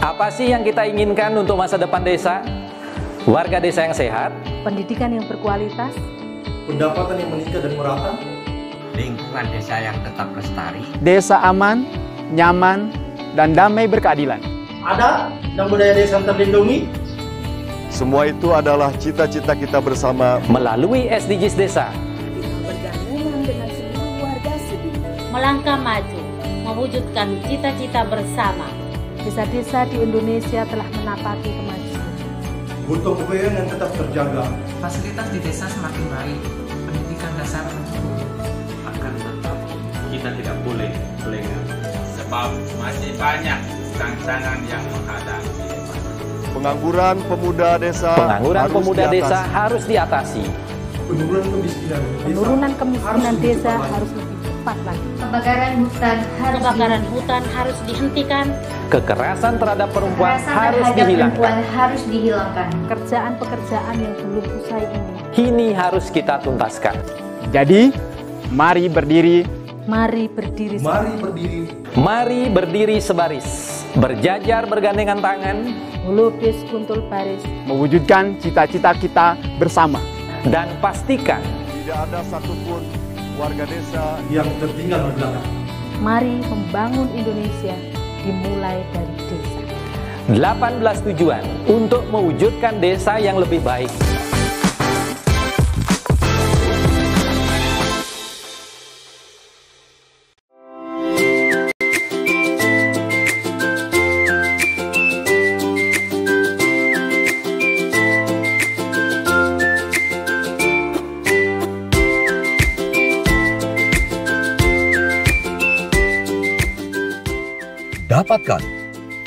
Apa sih yang kita inginkan untuk masa depan desa? Warga desa yang sehat, pendidikan yang berkualitas, pendapatan yang meningkat dan merata, lingkungan desa yang tetap lestari, desa aman, nyaman, dan damai berkeadilan. adat dan budaya desa terlindungi. Semua itu adalah cita-cita kita bersama melalui SDGs Desa. bergandengan dengan seluruh warga sipil. Melangkah maju, mewujudkan cita-cita bersama. Desa-desa di Indonesia telah menapaki kemajuan. Gotong royong yang tetap terjaga. Fasilitas di desa semakin baik, pendidikan dasar mencukupi. Akan tetap kita tidak boleh lengah, sebab masih banyak tantangan yang menghadapi. pengangguran pemuda desa. Harus diatasi. Penurunan kemiskinan desa harus lebih cepat lagi. Kebakaran hutan harus dihentikan. Kekerasan terhadap perempuan harus dihilangkan. Pekerjaan-pekerjaan yang belum usai ini harus kita tuntaskan. Jadi, mari berdiri. Mari berdiri. Mari berdiri sebaris, berjajar bergandengan tangan, melukis kuntul baris, Mewujudkan cita-cita kita bersama. dan pastikan Tidak ada satupun warga desa yang tertinggal di belakang. mari membangun Indonesia dimulai dari desa. 18 tujuan untuk mewujudkan desa yang lebih baik. Dapatkan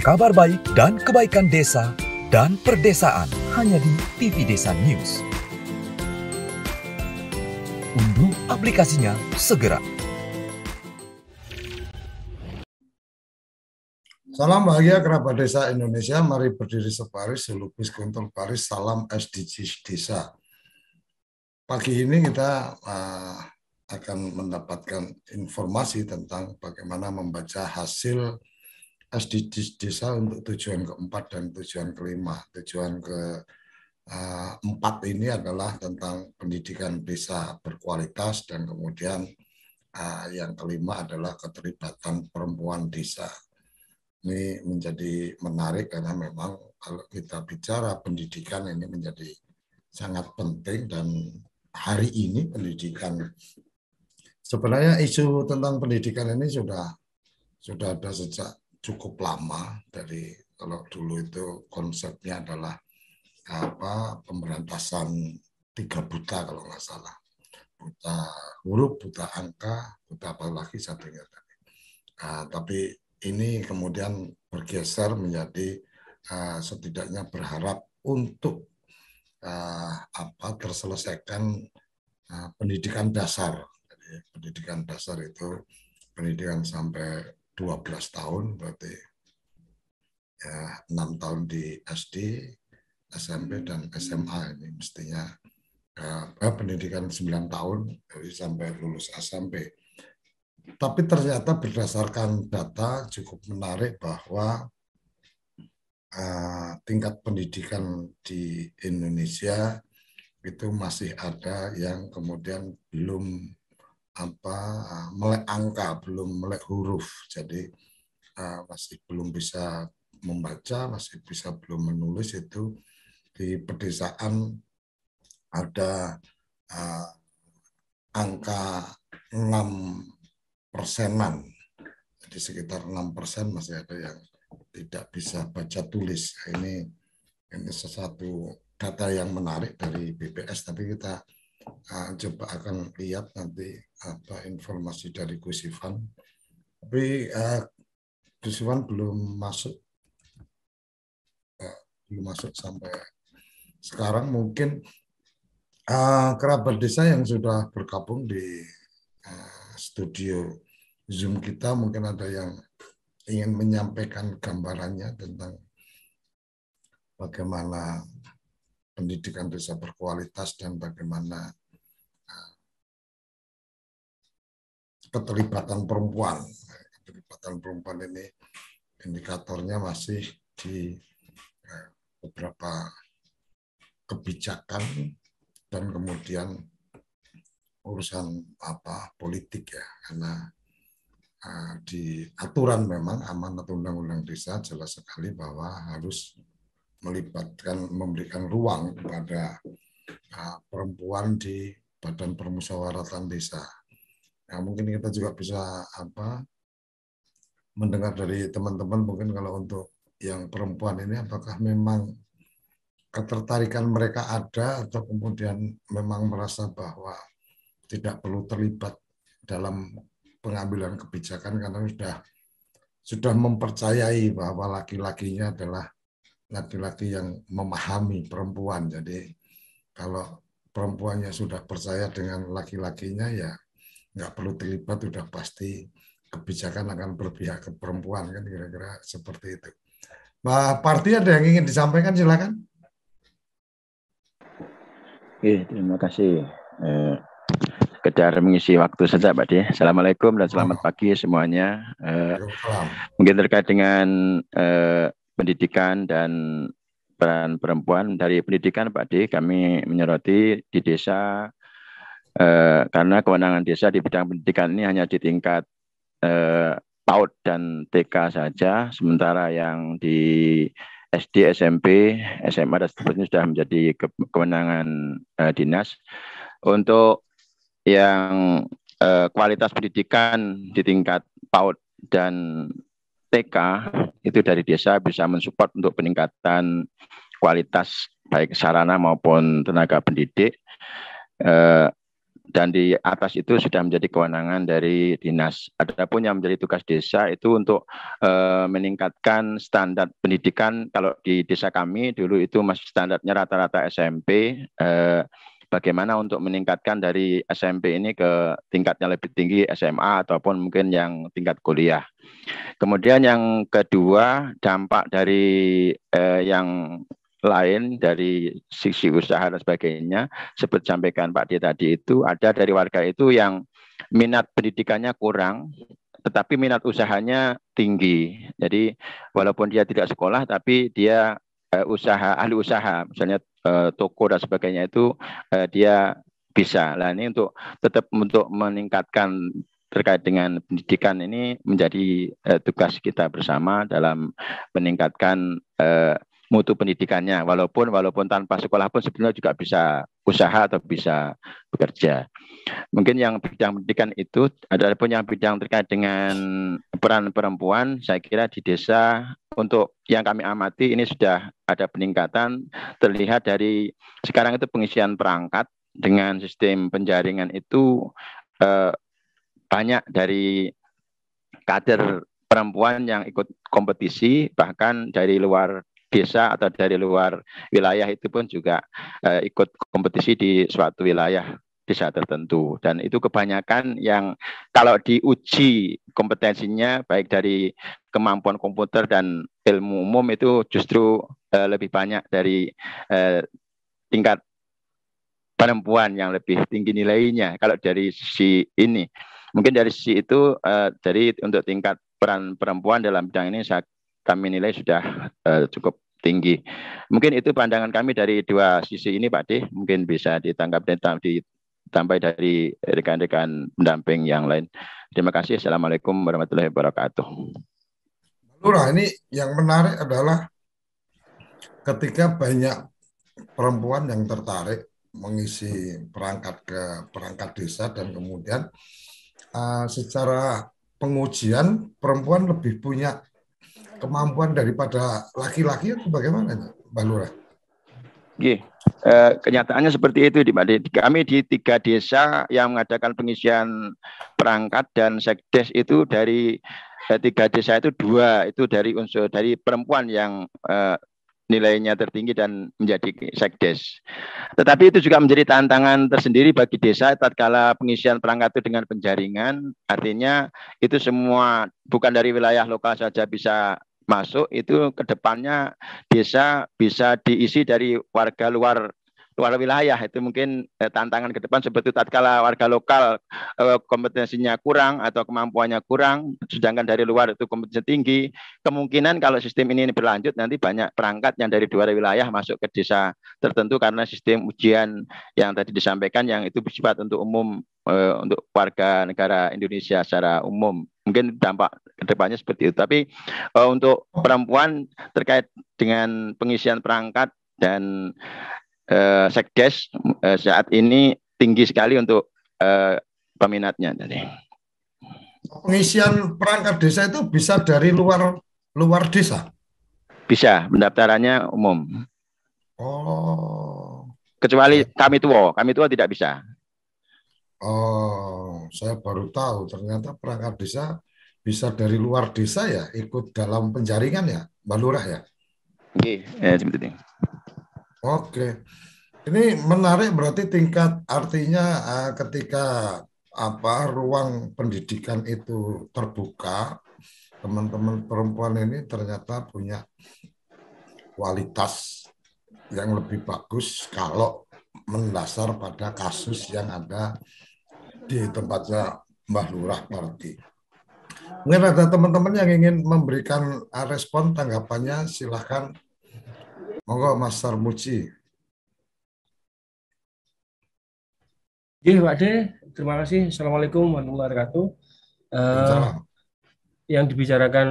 kabar baik dan kebaikan desa dan perdesaan hanya di TV Desa News. Unduh aplikasinya segera. Salam bahagia kerabat desa Indonesia, mari berdiri sebaris, lukis kuntul baris, salam SDGs Desa. Pagi ini kita akan mendapatkan informasi tentang bagaimana membaca hasil SDGs Desa untuk tujuan keempat dan tujuan kelima. Tujuan keempat ini adalah tentang pendidikan desa berkualitas, dan kemudian yang kelima adalah keterlibatan perempuan desa. Ini menjadi menarik karena memang kalau kita bicara pendidikan ini menjadi sangat penting, dan hari ini pendidikan, sebenarnya isu tentang pendidikan ini sudah ada sejak cukup lama. Dari kalau dulu itu konsepnya adalah pemberantasan 3 buta kalau nggak salah, buta huruf, buta angka, buta apa lagi satunya tadi. Tapi ini kemudian bergeser menjadi setidaknya berharap untuk terselesaikan pendidikan dasar. Jadi, pendidikan dasar itu pendidikan sampai 12 tahun, berarti ya 6 tahun di SD, SMP, dan SMA. Ini mestinya pendidikan 9 tahun dari sampai lulus SMP. Tapi ternyata berdasarkan data cukup menarik bahwa tingkat pendidikan di Indonesia itu masih ada yang kemudian belum melek angka, belum melek huruf. Jadi masih belum bisa membaca, masih bisa belum menulis. Itu di pedesaan ada angka 6%-an. Jadi sekitar 6% masih ada yang tidak bisa baca tulis. Ini sesuatu data yang menarik dari BPS, tapi kita coba akan lihat nanti informasi dari Gus Ivan. Tapi Gus Ivan belum masuk sampai sekarang. Mungkin kerabat desa yang sudah bergabung di studio Zoom kita, mungkin ada yang ingin menyampaikan gambarannya tentang bagaimana pendidikan desa berkualitas dan bagaimana keterlibatan perempuan. Keterlibatan perempuan ini indikatornya masih di beberapa kebijakan dan kemudian urusan politik ya, karena di aturan memang amanat undang-undang desa jelas sekali bahwa harus memberikan ruang kepada perempuan di badan permusyawaratan desa. Nah, mungkin kita juga bisa mendengar dari teman-teman, mungkin kalau untuk yang perempuan ini apakah memang ketertarikan mereka ada atau kemudian memang merasa bahwa tidak perlu terlibat dalam pengambilan kebijakan karena sudah mempercayai bahwa laki-lakinya adalah laki-laki yang memahami perempuan. Jadi kalau perempuannya sudah percaya dengan laki-lakinya ya nggak perlu terlibat, sudah pasti kebijakan akan berpihak ke perempuan, kan kira-kira seperti itu. Mbak Parti, ada yang ingin disampaikan, silakan. Oke, terima kasih. Sekedar mengisi waktu saja, Pak Di. Assalamualaikum dan selamat pagi semuanya. Mungkin terkait dengan pendidikan dan peran perempuan. Dari pendidikan, Pak Di, kami menyoroti di desa karena kewenangan desa di bidang pendidikan ini hanya di tingkat PAUD dan TK saja, sementara yang di SD, SMP, SMA dan seterusnya sudah menjadi kewenangan dinas. Untuk yang kualitas pendidikan di tingkat PAUD dan TK itu dari desa bisa mensupport untuk peningkatan kualitas baik sarana maupun tenaga pendidik. Dan di atas itu sudah menjadi kewenangan dari dinas. Adapun yang menjadi tugas desa itu untuk meningkatkan standar pendidikan. Kalau di desa kami dulu itu masih standarnya rata-rata SMP. Bagaimana untuk meningkatkan dari SMP ini ke tingkatnya lebih tinggi, SMA ataupun mungkin yang tingkat kuliah. Kemudian yang kedua, dampak dari yang lain dari sisi usaha dan sebagainya, seperti sampaikan Pak Di tadi, itu ada dari warga itu yang minat pendidikannya kurang, tetapi minat usahanya tinggi. Jadi walaupun dia tidak sekolah, tapi dia ahli usaha, misalnya toko dan sebagainya itu dia bisa. Nah, ini tetap untuk meningkatkan terkait dengan pendidikan ini menjadi tugas kita bersama dalam meningkatkan mutu pendidikannya, walaupun tanpa sekolah pun sebenarnya juga bisa usaha atau bisa bekerja. Mungkin yang bidang pendidikan itu, ada pun yang bidang terkait dengan peran perempuan, saya kira di desa untuk yang kami amati ini sudah ada peningkatan, terlihat dari sekarang itu pengisian perangkat dengan sistem penjaringan itu banyak dari kader perempuan yang ikut kompetisi, bahkan dari luar desa atau dari luar wilayah itu pun juga ikut kompetisi di suatu wilayah desa tertentu. Dan itu kebanyakan yang kalau diuji kompetensinya baik dari kemampuan komputer dan ilmu umum itu justru lebih banyak dari tingkat perempuan yang lebih tinggi nilainya. Kalau dari sisi ini, mungkin dari sisi itu dari untuk tingkat peran perempuan dalam bidang ini kami nilai sudah cukup tinggi. Mungkin itu pandangan kami dari dua sisi ini, Pak D. Mungkin bisa ditangkap dan ditambah dari rekan-rekan pendamping yang lain. Terima kasih. Assalamualaikum warahmatullahi wabarakatuh. Lurah, ini yang menarik adalah ketika banyak perempuan yang tertarik mengisi perangkat desa dan kemudian secara pengujian perempuan lebih punya kemampuan daripada laki-laki, itu bagaimana, Mbak Lurah? Kenyataannya seperti itu, kami di 3 desa yang mengadakan pengisian perangkat dan sekdes itu dari 3 desa itu 2 itu dari unsur dari perempuan yang nilainya tertinggi dan menjadi sekdes. Tetapi itu juga menjadi tantangan tersendiri bagi desa tatkala pengisian perangkat itu dengan penjaringan, artinya itu semua bukan dari wilayah lokal saja bisa masuk, itu kedepannya desa bisa diisi dari warga luar luar wilayah. Itu mungkin tantangan ke depan seperti tatkala warga lokal kompetensinya kurang atau kemampuannya kurang, sedangkan dari luar itu kompetensi tinggi. Kemungkinan kalau sistem ini berlanjut nanti banyak perangkat yang dari luar wilayah masuk ke desa tertentu karena sistem ujian yang tadi disampaikan yang itu bersifat untuk umum, untuk warga negara Indonesia secara umum. Mungkin dampak kedepannya seperti itu. Tapi untuk perempuan terkait dengan pengisian perangkat dan sekdes saat ini tinggi sekali untuk peminatnya. Pengisian perangkat desa itu bisa dari luar desa? Bisa, pendaftarannya umum. Oh. Kecuali kami tua tidak bisa. Oh, saya baru tahu ternyata perangkat desa bisa dari luar desa ya, ikut dalam penjaringan ya, Mbak Lurah ya? Oke, seperti itu. Oke, ini menarik berarti tingkat artinya ketika ruang pendidikan itu terbuka, teman-teman perempuan ini ternyata punya kualitas yang lebih bagus kalau mendasar pada kasus yang ada di tempatnya Mbah Lurah Parti. Mungkin ada teman-teman yang ingin memberikan respon tanggapannya, silahkan. Monggo Mas Sarmuji. Iya Pak De, terima kasih. Assalamualaikum warahmatullahi wabarakatuh. Yang dibicarakan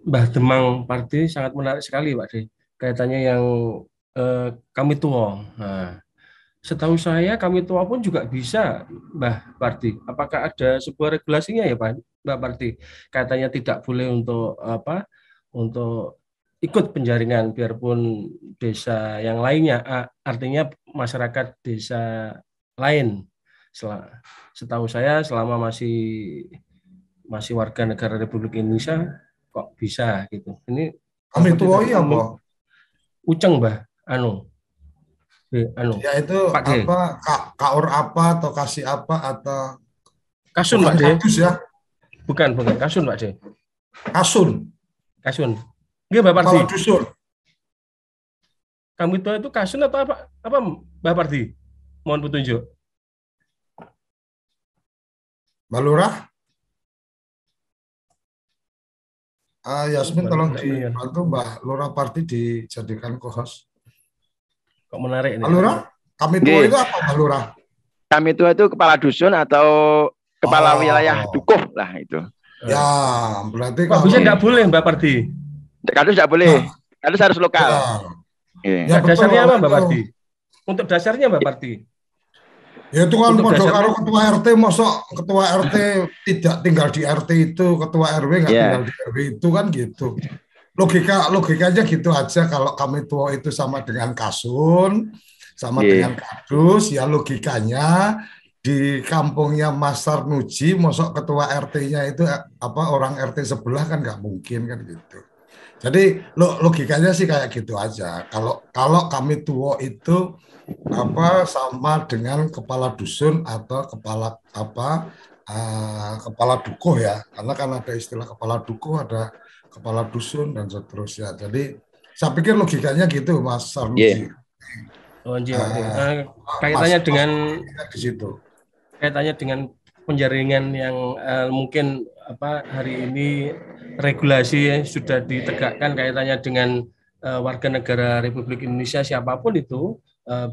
Mbah Demang Parti sangat menarik sekali Pak De. Kaitannya yang kami tua. Nah, setahu saya kami tua pun juga bisa, Mbah Parti. Apakah ada sebuah regulasinya ya, Mbak Parti? Katanya tidak boleh untuk untuk ikut penjaringan biarpun desa yang lainnya, artinya masyarakat desa lain. Setahu saya selama masih warga negara Republik Indonesia kok bisa gitu. Ini kami tua ya, Mbak. Uceng, Mbah. Ya itu kaur apa atau kasih apa atau kasun Pak De. Ya? Bukan kasun Pak De. Kasun. Nggih Mbak Parti. Kepala dusun. Kami tua itu kasun atau apa Mbak Parti? Mohon petunjuk. Mbak Lurah. Yasmin tolong dibantu Mbak Lurah Parti dijadikan co-host. Kok menarik ini. Mbak Lurah, kami tua itu apa Mbak Lurah? Kami tua itu kepala dusun atau kepala wilayah dukuh lah itu. Ya, berarti kok bisa nggak boleh Mbak Parti? Kadus nggak boleh. Kadus harus lokal. Ya, dasarnya apa Mbak Parti? Untuk dasarnya Mbak Parti? Ya itu kan podo karo ketua RT, mosok ketua RT tidak tinggal di RT itu, ketua RW nggak tinggal di RW itu kan gitu. Logikanya gitu aja. Kalau kami tua itu sama dengan kasun, sama dengan kadus, ya logikanya di kampungnya Mas Sarmuji, mosok ketua RT-nya itu orang RT sebelah kan nggak mungkin kan gitu. Jadi logikanya sih kayak gitu aja. Kalau kami tua itu sama dengan kepala dusun atau kepala dukuh ya, karena kan ada istilah kepala dukuh, ada kepala dusun dan seterusnya. Jadi saya pikir logikanya gitu Mas Sarmuji. Kaitannya dengan di situ. Kaitannya dengan penjaringan yang mungkin hari ini regulasi sudah ditegakkan kaitannya dengan warga negara Republik Indonesia siapapun itu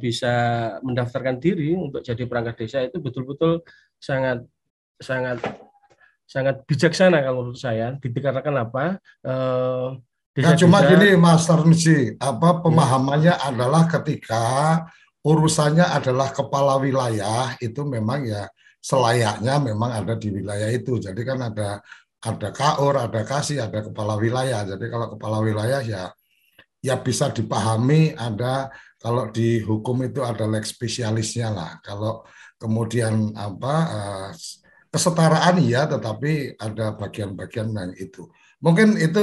bisa mendaftarkan diri untuk jadi perangkat desa, itu betul-betul sangat bijaksana kalau menurut saya. Dikarenakan apa? Cuma gini Mas Sarmuji, pemahamannya adalah ketika urusannya adalah kepala wilayah itu memang ya selayaknya memang ada di wilayah itu. Jadi kan ada kaur, ada kasih, ada kepala wilayah. Jadi kalau kepala wilayah ya bisa dipahami, ada kalau di hukum itu ada lex spesialisnya lah. Kalau kemudian kesetaraan ya, tetapi ada bagian-bagian yang itu. Mungkin itu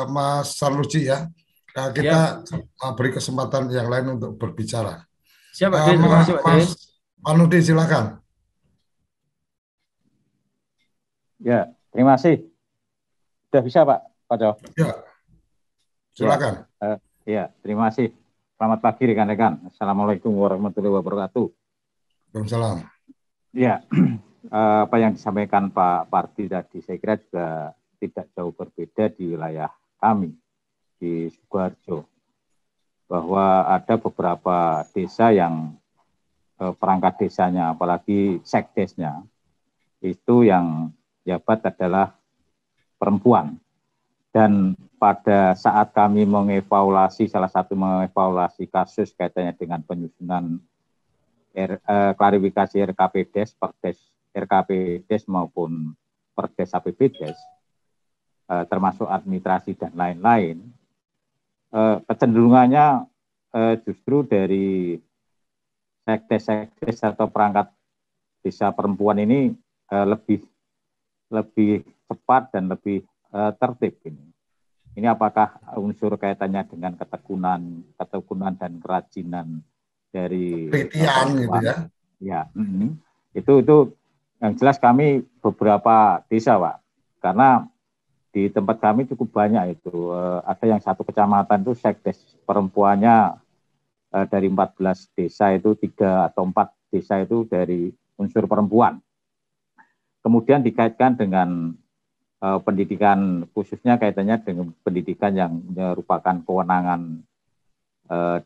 Mas Sarmuji ya. Kita beri kesempatan yang lain untuk berbicara. Siap, Pak. Terima kasih, Pak. Mas Panudi, silakan. Ya, terima kasih. Sudah bisa, Pak Jo? Ya, silakan. Ya, terima kasih. Selamat pagi rekan-rekan. Assalamualaikum warahmatullahi wabarakatuh. Waalaikumsalam. Ya, apa yang disampaikan Pak Pardi tadi saya kira juga tidak jauh berbeda di wilayah kami di Sukoharjo, bahwa ada beberapa desa yang perangkat desanya, apalagi sekdesnya, itu yang jabat adalah perempuan. Dan pada saat kami mengevaluasi, salah satu mengevaluasi kasus kaitannya dengan penyusunan klarifikasi RKPDes, Perdes RKPDes maupun Perdes APBDes, termasuk administrasi dan lain-lain, kecenderungannya justru dari sekdes atau perangkat desa perempuan ini lebih cepat dan lebih tertib ini. Ini apakah unsur kaitannya dengan ketekunan dan kerajinan dari Pelitian gitu ya? Ya, itu yang jelas kami beberapa desa, Pak, karena di tempat kami cukup banyak itu. Ada yang satu kecamatan itu sekdes perempuannya dari 14 desa itu 3 atau 4 desa itu dari unsur perempuan. Kemudian dikaitkan dengan pendidikan, khususnya kaitannya dengan pendidikan yang merupakan kewenangan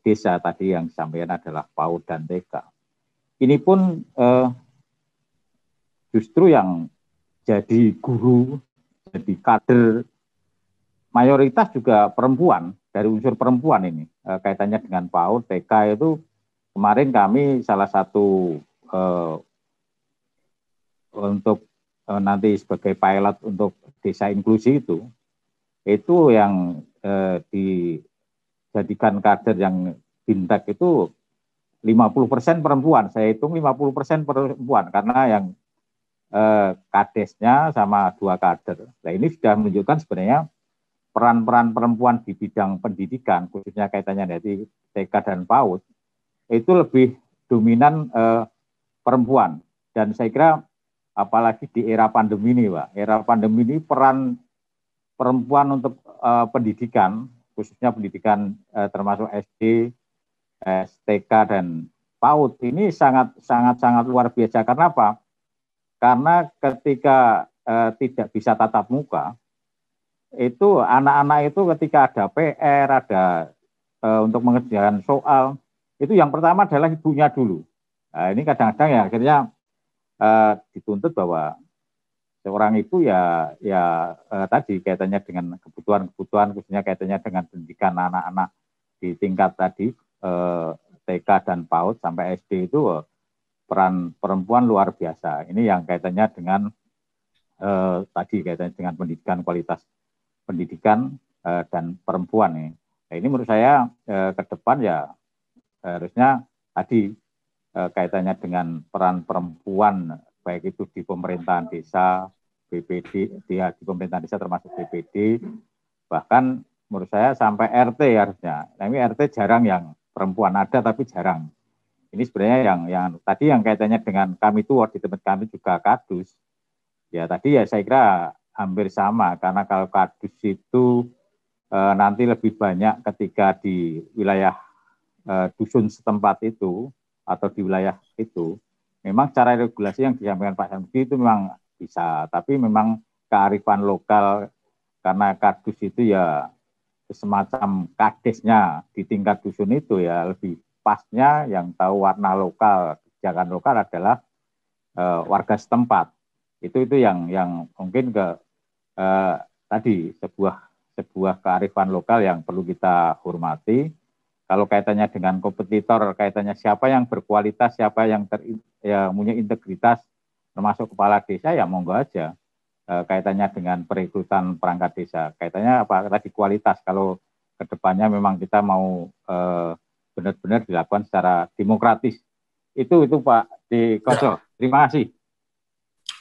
desa tadi yang disampaikan adalah PAUD dan TK. Ini pun justru yang jadi guru, jadi kader, mayoritas juga perempuan, dari unsur perempuan ini. Kaitannya dengan PAUD, TK itu kemarin kami salah satu untuk nanti sebagai pilot untuk desa inklusi itu yang dijadikan kader yang bintek itu 50% perempuan. Saya hitung 50% perempuan karena yang kadesnya sama 2 kader. Nah, ini sudah menunjukkan sebenarnya peran-peran perempuan di bidang pendidikan, khususnya kaitannya dari TK dan PAUD, itu lebih dominan perempuan. Dan saya kira apalagi di era pandemi ini, Pak. Era pandemi ini peran perempuan untuk pendidikan, khususnya pendidikan termasuk SD, STK dan PAUD ini sangat luar biasa. Karena apa? Karena ketika tidak bisa tatap muka, itu anak-anak itu ketika ada PR, ada untuk mengerjakan soal, itu yang pertama adalah ibunya dulu. Nah, ini kadang-kadang ya akhirnya dituntut bahwa seorang ibu tadi kaitannya dengan kebutuhan khususnya kaitannya dengan pendidikan anak-anak di tingkat tadi TK dan PAUD sampai SD itu peran perempuan luar biasa. Ini yang kaitannya dengan tadi kaitannya dengan pendidikan, kualitas pendidikan dan perempuan nih. Nah, ini menurut saya ke depan ya harusnya tadi kaitannya dengan peran perempuan, baik itu di pemerintahan desa, BPD, di pemerintahan desa termasuk BPD, bahkan menurut saya sampai RT harusnya. Nah, ini RT jarang yang perempuan, ada tapi jarang. Ini sebenarnya yang tadi yang kaitannya dengan kami tuh di tempat kami juga kadus. Ya tadi ya saya kira hampir sama, karena kalau kadus itu nanti lebih banyak ketika di wilayah dusun setempat itu, atau di wilayah itu, memang cara regulasi yang disampaikan Pak Samsudi itu memang bisa, tapi memang kearifan lokal, karena kadus itu ya semacam kadesnya di tingkat dusun itu ya lebih pasnya yang tahu warna lokal, kebijakan lokal adalah warga setempat. Itu yang mungkin tadi sebuah kearifan lokal yang perlu kita hormati. Kalau kaitannya dengan kompetitor, kaitannya siapa yang berkualitas, siapa yang punya integritas, termasuk kepala desa, ya monggo aja. Kaitannya dengan perekrutan perangkat desa, kaitannya apa tadi kualitas. Kalau kedepannya memang kita mau benar-benar dilakukan secara demokratis. Itu Pak Dikoso. Terima kasih.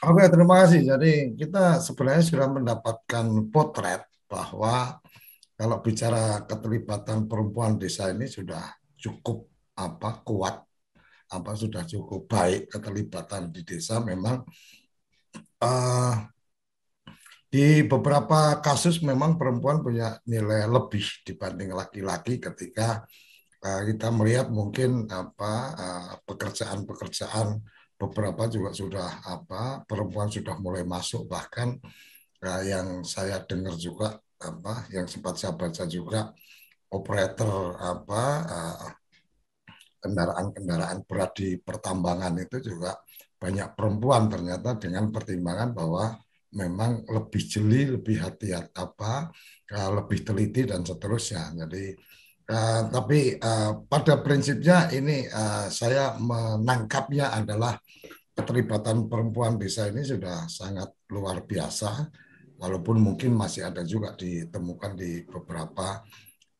Oke, terima kasih. Jadi kita sebenarnya sudah mendapatkan potret bahwa kalau bicara keterlibatan perempuan desa ini sudah cukup kuat, sudah cukup baik keterlibatan di desa. Memang di beberapa kasus memang perempuan punya nilai lebih dibanding laki-laki ketika kita melihat mungkin pekerjaan-pekerjaan beberapa juga sudah perempuan sudah mulai masuk, bahkan yang saya dengar juga yang sempat saya baca juga operator kendaraan berat di pertambangan itu juga banyak perempuan ternyata, dengan pertimbangan bahwa memang lebih jeli, lebih hati-hati, lebih teliti dan seterusnya. Jadi tapi pada prinsipnya ini saya menangkapnya adalah keterlibatan perempuan desa ini sudah sangat luar biasa, walaupun mungkin masih ada juga ditemukan di beberapa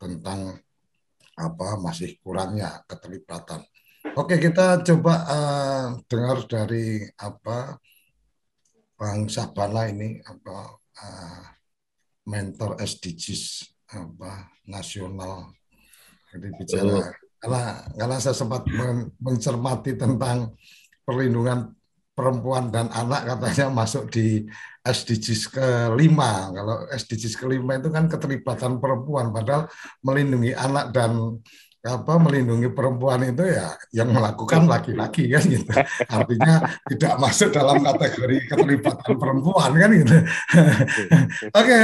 tentang masih kurangnya keterlibatan. Oke, kita coba dengar dari Bang Sabana ini mentor SDGs nasional. Jadi bicara karena saya sempat mencermati tentang perlindungan perempuan dan anak, katanya masuk di SDGs ke-5. Kalau SDGs ke-5 itu kan keterlibatan perempuan, padahal melindungi anak dan melindungi perempuan itu ya yang melakukan laki-laki kan gitu. Artinya tidak masuk dalam kategori keterlibatan perempuan kan gitu. Oke,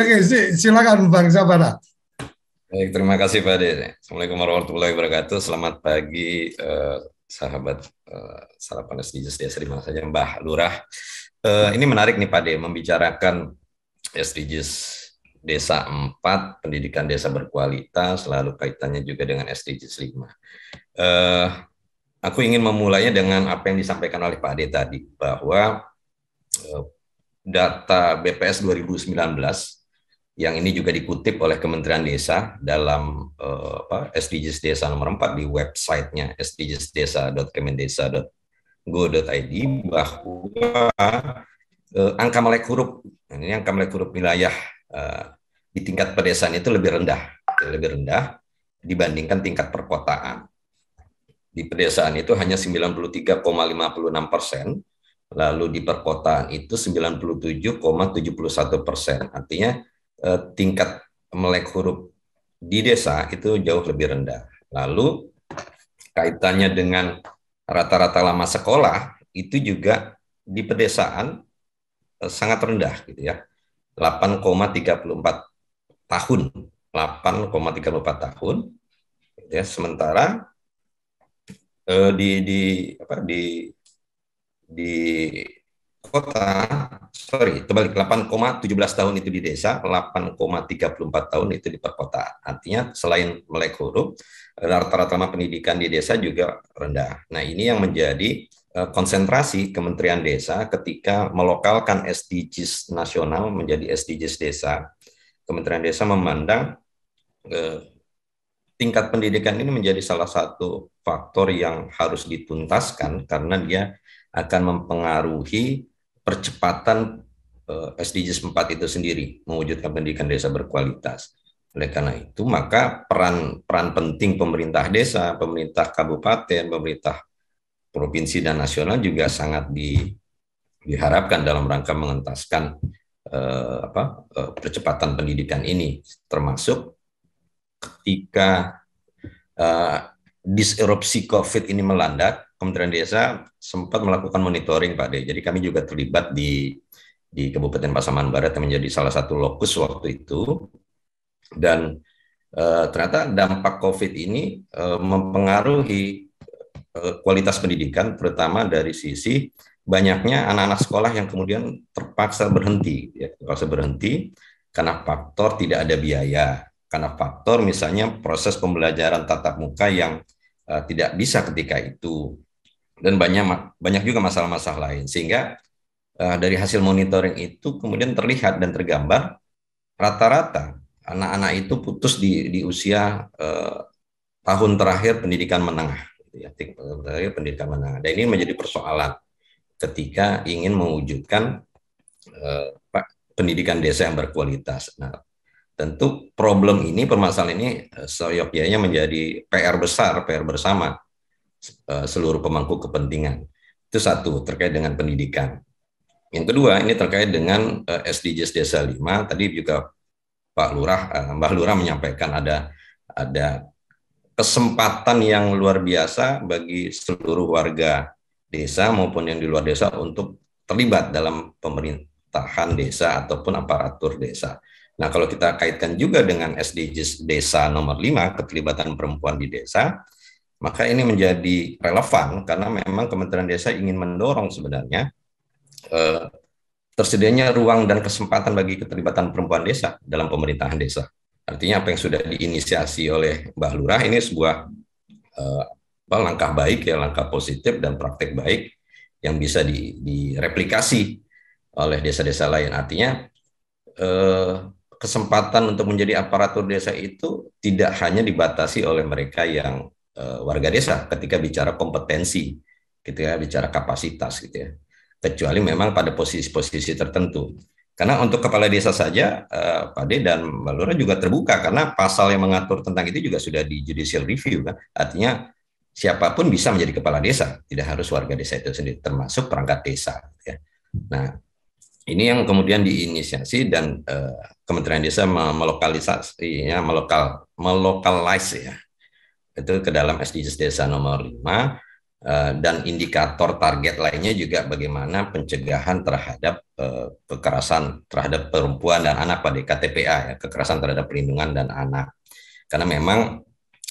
silakan Bang Sabana. Baik, terima kasih Pak Ade. Assalamualaikum warahmatullahi wabarakatuh. Selamat pagi sahabat sarapan SDGs Desa di mana saja, Mbah Lurah. Ini menarik nih Pak Ade, membicarakan SDGs Desa 4, pendidikan desa berkualitas, lalu kaitannya juga dengan SDGs 5. Aku ingin memulainya dengan apa yang disampaikan oleh Pak Ade tadi, bahwa data BPS 2019 yang ini juga dikutip oleh Kementerian Desa dalam SDGs Desa nomor 4 di websitenya sdgsdesa.kemendesa.go.id, bahwa angka melek huruf, ini angka melek huruf wilayah di tingkat pedesaan itu lebih rendah dibandingkan tingkat perkotaan. Di pedesaan itu hanya 93,56%, lalu di perkotaan itu 97,71%. Artinya tingkat melek huruf di desa itu jauh lebih rendah. Lalu kaitannya dengan rata-rata lama sekolah itu juga di pedesaan sangat rendah gitu ya. 8,34 tahun. 8,34 tahun. Ya, sementara di kota, terbalik, 8,17 tahun itu di desa, 8,34 tahun itu di perkotaan. Artinya selain melek huruf, rata-rata lama pendidikan di desa juga rendah. Nah, ini yang menjadi konsentrasi Kementerian Desa ketika melokalkan SDGs nasional menjadi SDGs desa. Kementerian Desa memandang tingkat pendidikan ini menjadi salah satu faktor yang harus dituntaskan karena dia akan mempengaruhi percepatan SDGs 4 itu sendiri, mewujudkan pendidikan desa berkualitas. Oleh karena itu, maka peran penting pemerintah desa, pemerintah kabupaten, pemerintah provinsi dan nasional juga sangat diharapkan dalam rangka mengentaskan percepatan pendidikan ini, termasuk ketika disrupsi COVID ini melanda, Kementerian Desa sempat melakukan monitoring Pak De. Jadi kami juga terlibat di Kabupaten Pasaman Barat yang menjadi salah satu lokus waktu itu, dan ternyata dampak COVID ini mempengaruhi kualitas pendidikan, terutama dari sisi banyaknya anak-anak sekolah yang kemudian terpaksa berhenti karena faktor tidak ada biaya, karena faktor misalnya proses pembelajaran tatap muka yang tidak bisa ketika itu, dan banyak juga masalah-masalah lain, sehingga dari hasil monitoring itu kemudian terlihat dan tergambar rata-rata anak-anak itu putus di usia tahun terakhir pendidikan menengah. Pendidikan menengah. Dan ini menjadi persoalan ketika ingin mewujudkan pendidikan desa yang berkualitas. Nah, tentu problem ini, permasalahan ini seyogyanya menjadi PR besar, PR bersama seluruh pemangku kepentingan. Itu satu, terkait dengan pendidikan. Yang kedua, ini terkait dengan SDGs Desa 5. Tadi juga Mbah Lurah menyampaikan ada kesempatan yang luar biasa bagi seluruh warga desa maupun yang di luar desa untuk terlibat dalam pemerintahan desa ataupun aparatur desa. Nah, kalau kita kaitkan juga dengan SDGs Desa nomor 5, keterlibatan perempuan di desa, maka ini menjadi relevan karena memang Kementerian Desa ingin mendorong sebenarnya tersedianya ruang dan kesempatan bagi keterlibatan perempuan desa dalam pemerintahan desa. Artinya apa yang sudah diinisiasi oleh Mbak Lurah ini sebuah langkah baik ya, langkah positif dan praktek baik yang bisa direplikasi oleh desa-desa lain. Artinya kesempatan untuk menjadi aparatur desa itu tidak hanya dibatasi oleh mereka yang warga desa ketika bicara kompetensi, ketika bicara kapasitas gitu ya. Kecuali memang pada posisi-posisi tertentu. Karena untuk kepala desa saja, Pak De dan Mbak Lurah juga terbuka karena pasal yang mengatur tentang itu juga sudah di judicial review kan. Artinya siapapun bisa menjadi kepala desa, tidak harus warga desa itu sendiri, termasuk perangkat desa. Ya. Nah, ini yang kemudian diinisiasi dan Kementerian Desa melokalisasinya, melokalize ya, itu ke dalam SDGs Desa nomor 5. Dan indikator target lainnya juga bagaimana pencegahan terhadap kekerasan terhadap perempuan dan anak pada KTPA ya, kekerasan terhadap perlindungan dan anak. Karena memang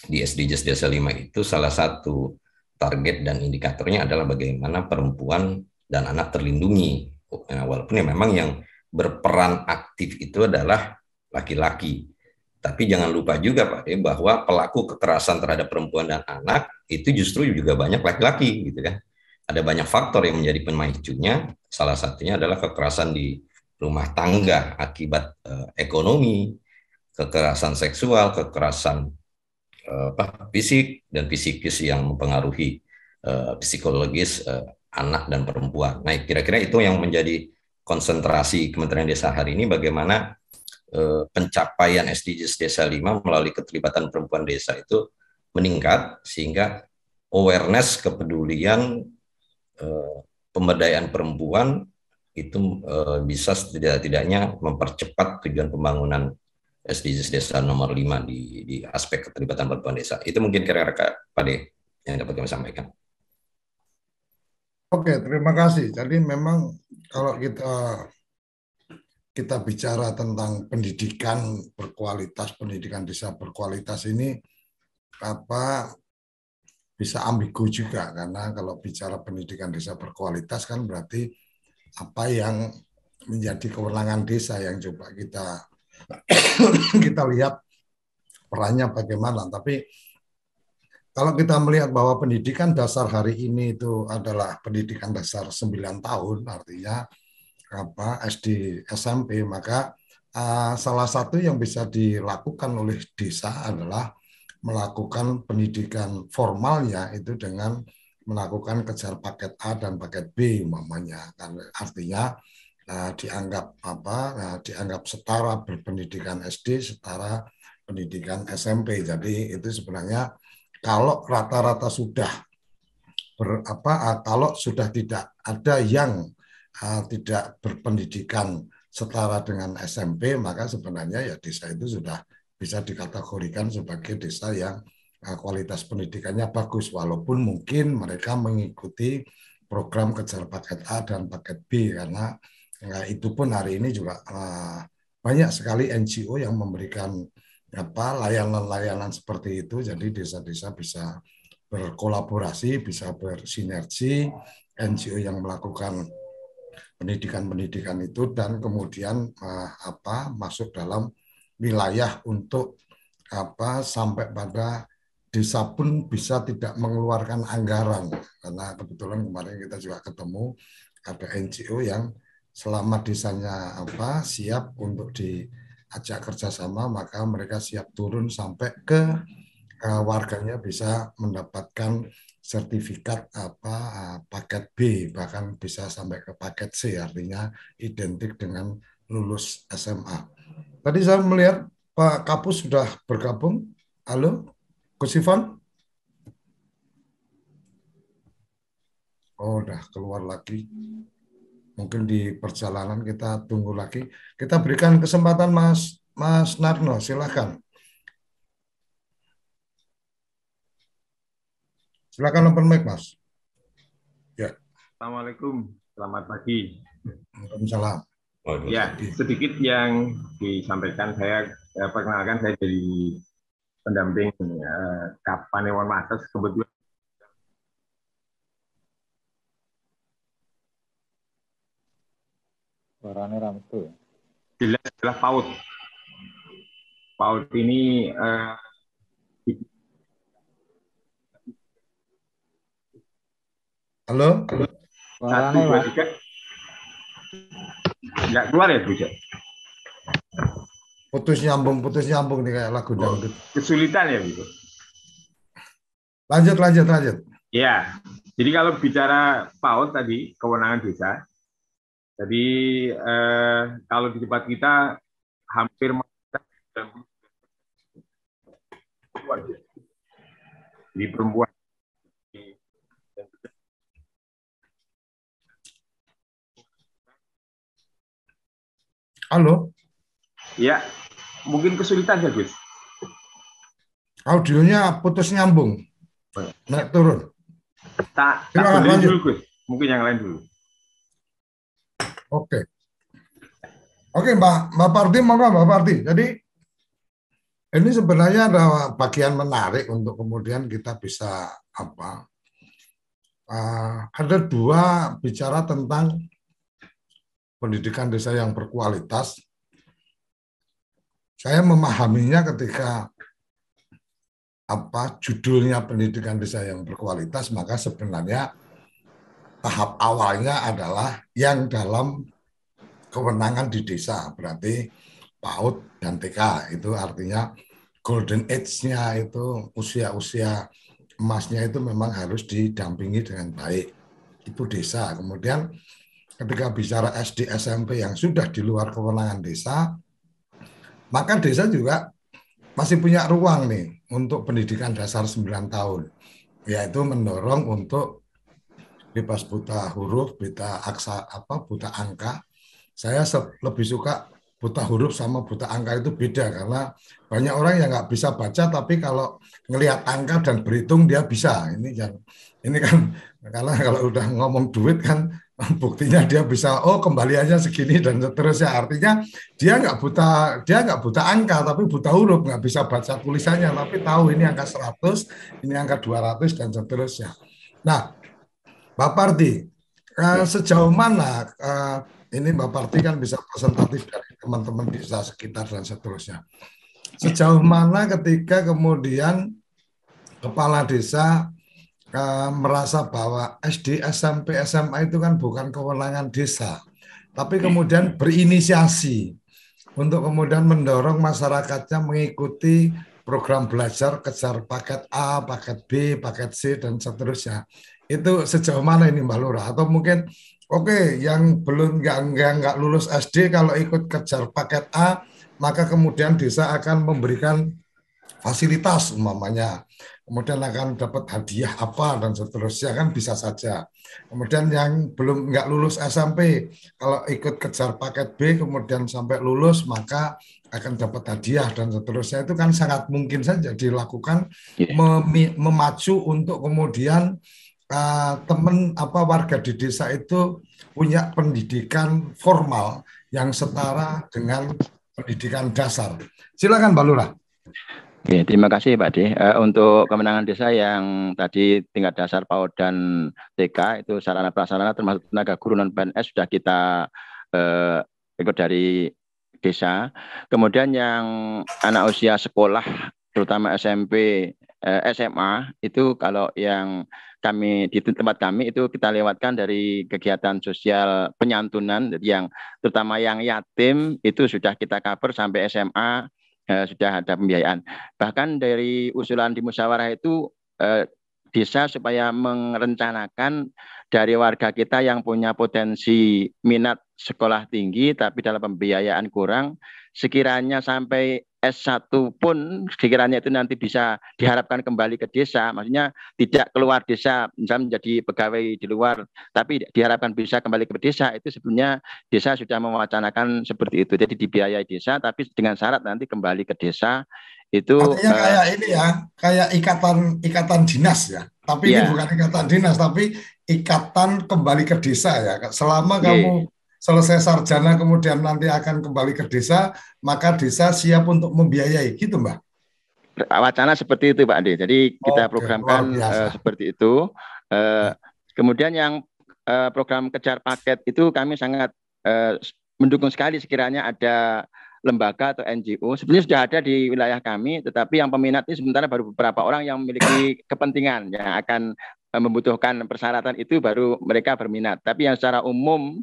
di SDGs Desa 5 itu salah satu target dan indikatornya adalah bagaimana perempuan dan anak terlindungi. Walaupun ya memang yang berperan aktif itu adalah laki-laki. Tapi jangan lupa juga Pak De bahwa pelaku kekerasan terhadap perempuan dan anak itu justru juga banyak laki-laki gitu kan. Ada banyak faktor yang menjadi pemicunya. Salah satunya adalah kekerasan di rumah tangga akibat ekonomi, kekerasan seksual, kekerasan fisik dan psikis yang mempengaruhi psikologis anak dan perempuan. Nah, kira-kira itu yang menjadi konsentrasi Kementerian Desa hari ini, bagaimana pencapaian SDGs Desa 5 melalui keterlibatan perempuan desa itu meningkat sehingga awareness, kepedulian, pemberdayaan perempuan itu bisa setidak-tidaknya mempercepat tujuan pembangunan SDGs Desa nomor 5 di aspek keterlibatan perempuan desa. Itu mungkin kira-kira Pak De yang dapat kami sampaikan. Oke, terima kasih. Jadi memang kalau kita bicara tentang pendidikan berkualitas, pendidikan desa berkualitas ini bisa ambigu juga, karena kalau bicara pendidikan desa berkualitas kan berarti apa yang menjadi kewenangan desa yang coba kita lihat perannya bagaimana. Tapi kalau kita melihat bahwa pendidikan dasar hari ini itu adalah pendidikan dasar 9 tahun, artinya SD, SMP, maka salah satu yang bisa dilakukan oleh desa adalah melakukan pendidikan formalnya itu dengan melakukan kejar paket A dan paket B umpamanya. Artinya dianggap setara berpendidikan SD, setara pendidikan SMP. Jadi itu sebenarnya kalau rata-rata sudah kalau sudah tidak ada yang tidak berpendidikan setara dengan SMP, maka sebenarnya ya desa itu sudah bisa dikategorikan sebagai desa yang kualitas pendidikannya bagus, walaupun mungkin mereka mengikuti program kejar paket A dan paket B, karena itu pun hari ini juga banyak sekali NGO yang memberikan layanan-layanan seperti itu. Jadi desa-desa bisa berkolaborasi, bisa bersinergi, NGO yang melakukan pendidikan-pendidikan itu dan kemudian masuk dalam wilayah untuk sampai pada desa pun bisa tidak mengeluarkan anggaran, karena kebetulan kemarin kita juga ketemu ada NGO yang selama desanya siap untuk diajak kerjasama, maka mereka siap turun sampai ke warganya bisa mendapatkan sertifikat paket B, bahkan bisa sampai ke paket C, artinya identik dengan lulus SMA. Tadi saya melihat Pak Kapus sudah bergabung. Halo, Gus Ivan? Oh, udah keluar lagi. Mungkin di perjalanan kita tunggu lagi. Kita berikan kesempatan Mas Narno, silakan. Silakan open mic, Mas. Ya. Assalamualaikum, selamat pagi. Waalaikumsalam. Ya, sedikit yang disampaikan saya perkenalkan, saya jadi pendamping Panewan Mates kebetulan. Suaranya ramai. Jelas PAUD. PAUD ini halo? Suaranya, Pak. Nggak keluar ya, Bu? Putus nyambung nih kayak lagu dangdut. Kesulitan ya, Bu? Lanjut. Ya, jadi kalau bicara PAUD tadi, kewenangan desa, jadi kalau di tempat kita hampir di perempuan. Halo? Ya, mungkin kesulitan ya, Gus. Audionya putus nyambung. Naik turun. Tak dulu, Gus. Mungkin yang lain dulu. Oke, Mbak Parti, monggo Mbak Parti. Jadi ini sebenarnya ada bagian menarik untuk kemudian kita bisa ada dua bicara tentang pendidikan desa yang berkualitas. Saya memahaminya ketika judulnya pendidikan desa yang berkualitas, maka sebenarnya tahap awalnya adalah yang dalam kewenangan di desa, berarti PAUD dan TK, itu artinya golden age-nya itu usia-usia emasnya itu memang harus didampingi dengan baik. Itu desa. Kemudian ketika bicara SD, SMP yang sudah di luar kewenangan desa, maka desa juga masih punya ruang nih untuk pendidikan dasar 9 tahun, yaitu mendorong untuk bebas buta huruf, buta angka. Saya lebih suka buta huruf sama buta angka itu beda, karena banyak orang yang nggak bisa baca, tapi kalau ngelihat angka dan berhitung dia bisa. Ini kan karena kalau udah ngomong duit kan buktinya dia bisa, kembaliannya segini dan seterusnya. Artinya dia nggak buta angka, tapi buta huruf, nggak bisa baca tulisannya, tapi tahu ini angka 100, ini angka 200 dan seterusnya. Nah, Mbak Parti, sejauh mana ini Mbak Parti kan bisa presentatif dari teman-teman desa sekitar dan seterusnya. Sejauh mana ketika kemudian kepala desa merasa bahwa SD, SMP, SMA itu kan bukan kewenangan desa, tapi kemudian berinisiasi untuk kemudian mendorong masyarakatnya mengikuti program belajar kejar paket A, paket B, paket C, dan seterusnya. Itu sejauh mana ini Mbak Lurah? Atau mungkin yang belum nggak lulus SD kalau ikut kejar paket A, maka kemudian desa akan memberikan fasilitas umpamanya, kemudian akan dapat hadiah apa dan seterusnya, kan bisa saja. Kemudian yang belum nggak lulus SMP, kalau ikut kejar paket B kemudian sampai lulus maka akan dapat hadiah dan seterusnya. Itu kan sangat mungkin saja dilakukan, memacu untuk kemudian warga di desa itu punya pendidikan formal yang setara dengan pendidikan dasar. Silakan Mbak Lurah. Oke, terima kasih Pak De. Untuk kemenangan desa yang tadi tingkat dasar PAUD dan TK itu sarana prasarana termasuk tenaga guru non PNS sudah kita ikut dari desa. Kemudian yang anak usia sekolah terutama SMP, SMA itu kalau yang kami di tempat kami itu kita lewatkan dari kegiatan sosial penyantunan, jadi yang terutama yang yatim itu sudah kita cover sampai SMA. Sudah ada pembiayaan. Bahkan dari usulan di musyawarah itu desa supaya merencanakan dari warga kita yang punya potensi minat sekolah tinggi tapi dalam pembiayaan kurang, sekiranya sampai S1 pun sekiranya itu nanti bisa diharapkan kembali ke desa, maksudnya tidak keluar desa, misalnya menjadi pegawai di luar, tapi diharapkan bisa kembali ke desa, itu sebenarnya desa sudah mewacanakan seperti itu. Jadi dibiayai desa, tapi dengan syarat nanti kembali ke desa. Itu artinya kayak ini ya, kayak ikatan dinas ya. Tapi ini bukan ikatan dinas, tapi ikatan kembali ke desa ya. Selama kamu selesai sarjana kemudian nanti akan kembali ke desa, maka desa siap untuk membiayai, gitu Mbak? Wacana seperti itu Pak Ade. Jadi kita programkan seperti itu. Kemudian yang program kejar paket itu kami sangat mendukung sekali sekiranya ada lembaga atau NGO. Sebenarnya sudah ada di wilayah kami, tetapi yang peminat ini sementara baru beberapa orang yang memiliki kepentingan yang akan membutuhkan persyaratan itu baru mereka berminat. Tapi yang secara umum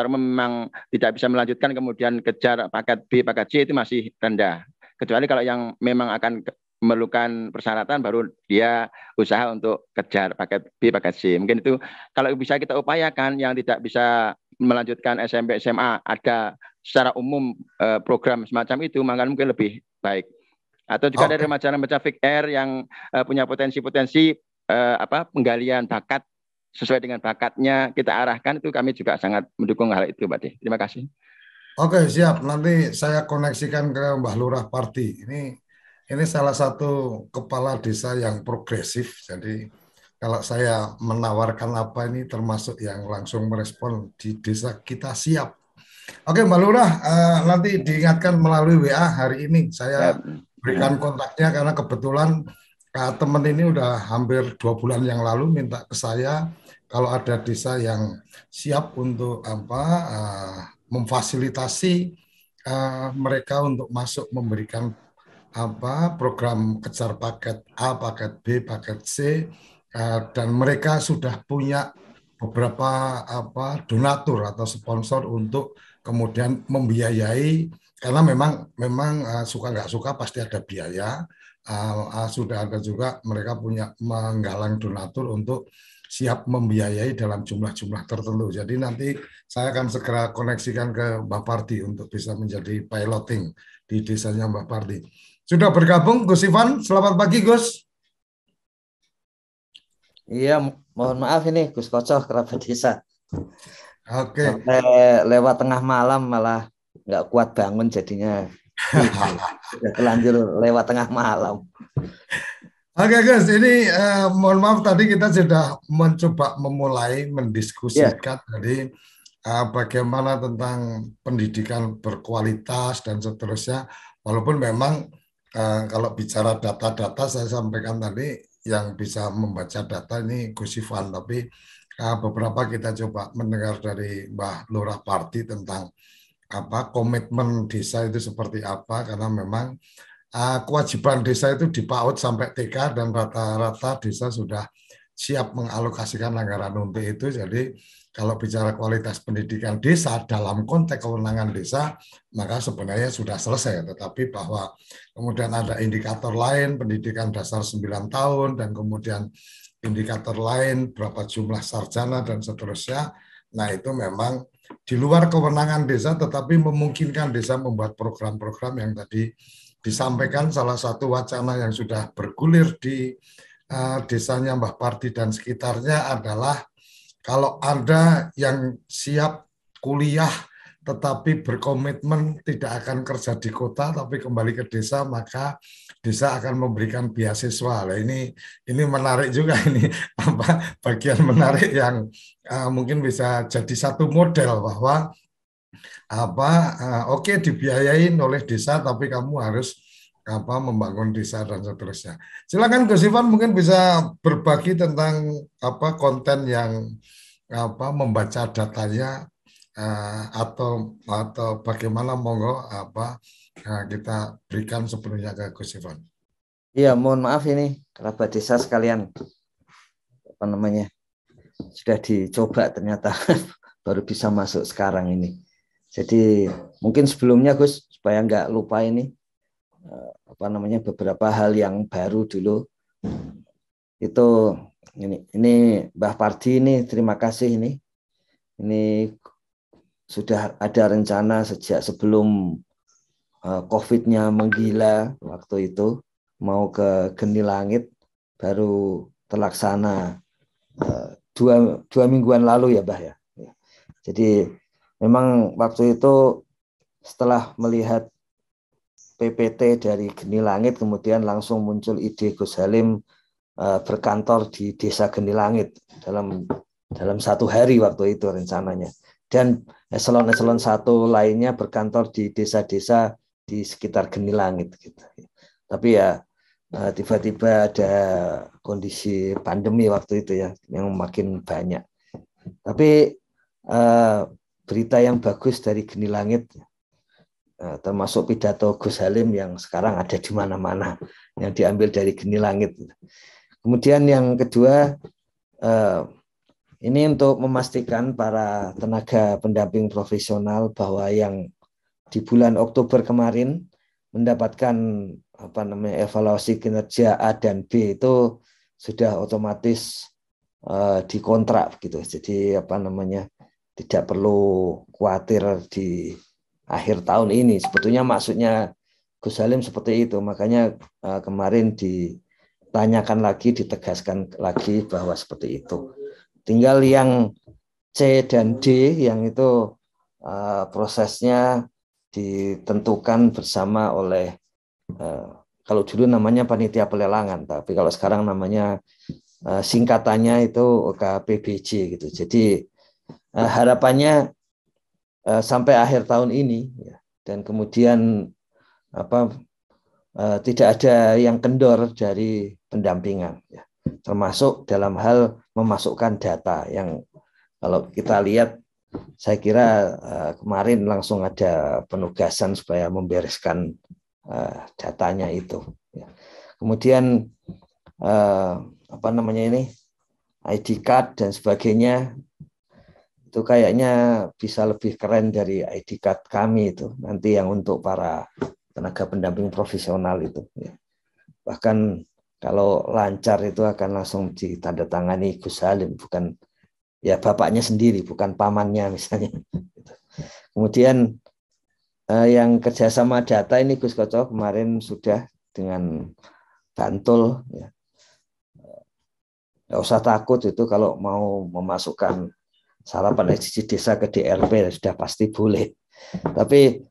memang tidak bisa melanjutkan kemudian kejar paket B, paket C itu masih rendah. Kecuali kalau yang memang akan memerlukan persyaratan baru dia usaha untuk kejar paket B, paket C. Mungkin itu kalau bisa kita upayakan yang tidak bisa melanjutkan SMP, SMA ada secara umum program semacam itu, maka mungkin lebih baik. Atau juga dari remaja-remaja FIKR yang punya potensi-potensi penggalian bakat sesuai dengan bakatnya kita arahkan, itu kami juga sangat mendukung hal itu, Pak De. Terima kasih. Oke, siap. Nanti saya koneksikan ke Mbah Lurah Parti. Ini salah satu kepala desa yang progresif. Jadi kalau saya menawarkan apa ini termasuk yang langsung merespon di desa kita siap. Oke Mbak Lurah, nanti diingatkan melalui WA hari ini. Saya berikan kontaknya karena kebetulan teman ini udah hampir 2 bulan yang lalu minta ke saya kalau ada desa yang siap untuk memfasilitasi mereka untuk masuk memberikan program kejar paket A, paket B, paket C, dan mereka sudah punya beberapa donatur atau sponsor untuk kemudian membiayai, karena memang suka nggak suka pasti ada biaya. Sudah ada juga mereka punya menggalang donatur untuk siap membiayai dalam jumlah-jumlah tertentu. Jadi nanti saya akan segera koneksikan ke Mbak Parti untuk bisa menjadi piloting di desanya Mbak Parti. Sudah bergabung Gus Ivan, selamat pagi Gus. Iya, mohon maaf ini Gus Kocoh kerabat desa. Oke. Sampai lewat tengah malam malah nggak kuat bangun jadinya. Sudah terlanjur lewat tengah malam. Oke Gus, ini mohon maaf tadi kita sudah mencoba memulai mendiskusikan tadi bagaimana tentang pendidikan berkualitas dan seterusnya. Walaupun memang kalau bicara data-data saya sampaikan tadi yang bisa membaca data ini Gus Ivan, tapi beberapa kita coba mendengar dari Mbah Lurah Parti tentang komitmen desa itu seperti apa, karena memang kewajiban desa itu di PAUD sampai TK dan rata-rata desa sudah siap mengalokasikan anggaran untuk itu. Jadi kalau bicara kualitas pendidikan desa dalam konteks kewenangan desa, maka sebenarnya sudah selesai. Tetapi bahwa kemudian ada indikator lain, pendidikan dasar 9 tahun, dan kemudian indikator lain, berapa jumlah sarjana, dan seterusnya. Nah itu memang di luar kewenangan desa, tetapi memungkinkan desa membuat program-program yang tadi disampaikan. Salah satu wacana yang sudah bergulir di desanya Mbah Parti dan sekitarnya adalah kalau ada yang siap kuliah tetapi berkomitmen tidak akan kerja di kota tapi kembali ke desa, maka desa akan memberikan beasiswa. Nah, ini menarik juga, ini bagian menarik yang mungkin bisa jadi satu model bahwa oke, dibiayain oleh desa tapi kamu harus membangun desa dan seterusnya. Silakan Gus Ivan mungkin bisa berbagi tentang konten yang membaca datanya atau bagaimana, monggo kita berikan sepenuhnya ke Gus Ivan. Iya, mohon maaf ini kerabat desa sekalian, sudah dicoba ternyata baru bisa masuk sekarang ini. Jadi mungkin sebelumnya Gus, supaya nggak lupa ini beberapa hal yang baru dulu itu ini Mbah Parti ini, terima kasih ini sudah ada rencana sejak sebelum COVID-nya menggila, waktu itu mau ke Geni Langit baru terlaksana 2 mingguan lalu ya Mbah ya. Jadi memang waktu itu setelah melihat PPT dari Geni Langit, kemudian langsung muncul ide Gus Halim berkantor di Desa Genilangit dalam 1 hari waktu itu rencananya, dan eselon-eselon 1 lainnya berkantor di desa-desa di sekitar Genilangit gitu. Tapi ya tiba-tiba ada kondisi pandemi waktu itu ya yang makin banyak. Tapi berita yang bagus dari Genilangit, termasuk pidato Gus Halim yang sekarang ada di mana-mana, yang diambil dari Genilangit. Kemudian yang kedua, ini untuk memastikan para tenaga pendamping profesional bahwa yang di bulan Oktober kemarin mendapatkan evaluasi kinerja A dan B itu sudah otomatis dikontrak gitu. Jadi tidak perlu khawatir di akhir tahun ini. Sebetulnya maksudnya Gus Halim seperti itu, makanya kemarin ditanyakan lagi, ditegaskan lagi bahwa seperti itu. Tinggal yang C dan D yang itu prosesnya ditentukan bersama oleh kalau dulu namanya panitia pelelangan, tapi kalau sekarang namanya singkatannya itu OKPBJ gitu. Jadi harapannya sampai akhir tahun ini ya, dan kemudian tidak ada yang kendor dari pendampingan ya, termasuk dalam hal memasukkan data yang kalau kita lihat, saya kira kemarin langsung ada penugasan supaya membereskan datanya itu. Kemudian ID card dan sebagainya itu kayaknya bisa lebih keren dari ID card kami itu nanti yang untuk para tenaga pendamping profesional itu. Bahkan kalau lancar itu akan langsung ditandatangani Gus Halim, bukan ya bapaknya sendiri, bukan pamannya misalnya. Kemudian yang kerjasama data ini Gus Koco kemarin sudah dengan Bantul. Ya. Nggak usah takut itu kalau mau memasukkan sarapan SDGs desa ke DRP sudah pasti boleh. Tapi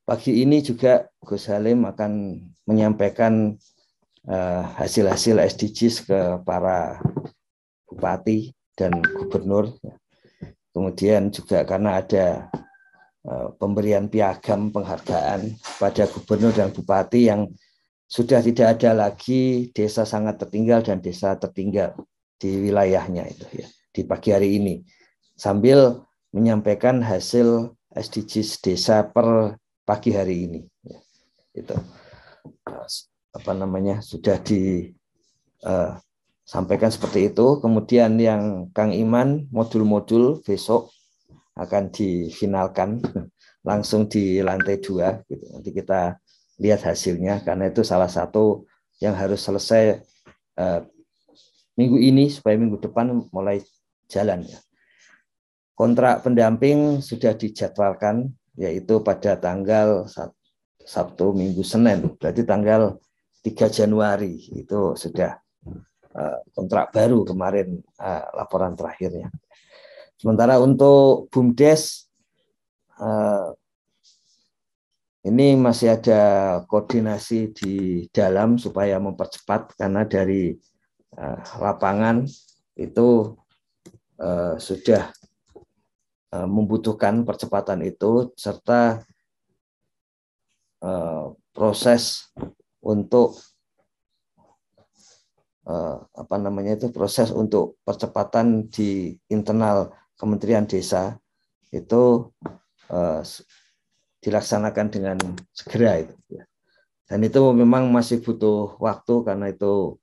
pagi ini juga Gus Halim akan menyampaikan hasil-hasil SDGs ke para bupati dan gubernur. Kemudian juga karena ada pemberian piagam penghargaan pada gubernur dan bupati yang sudah tidak ada lagi desa sangat tertinggal dan desa tertinggal di wilayahnya itu ya, di pagi hari ini. Sambil menyampaikan hasil SDGs desa per pagi hari ini. Ya, itu sudah disampaikan seperti itu. Kemudian yang Kang Iman modul-modul besok akan difinalkan langsung di lantai 2 gitu. Nanti kita lihat hasilnya karena itu salah satu yang harus selesai minggu ini supaya minggu depan mulai jalan ya. Kontrak pendamping sudah dijadwalkan yaitu pada tanggal Sabtu, Minggu, Senin. Berarti tanggal 3 Januari itu sudah kontrak baru kemarin laporan terakhirnya. Sementara untuk BUMDes ini masih ada koordinasi di dalam supaya mempercepat karena dari lapangan itu sudah membutuhkan percepatan itu serta proses untuk proses untuk percepatan di internal Kementerian Desa itu dilaksanakan dengan segera itu. Dan itu memang masih butuh waktu karena itu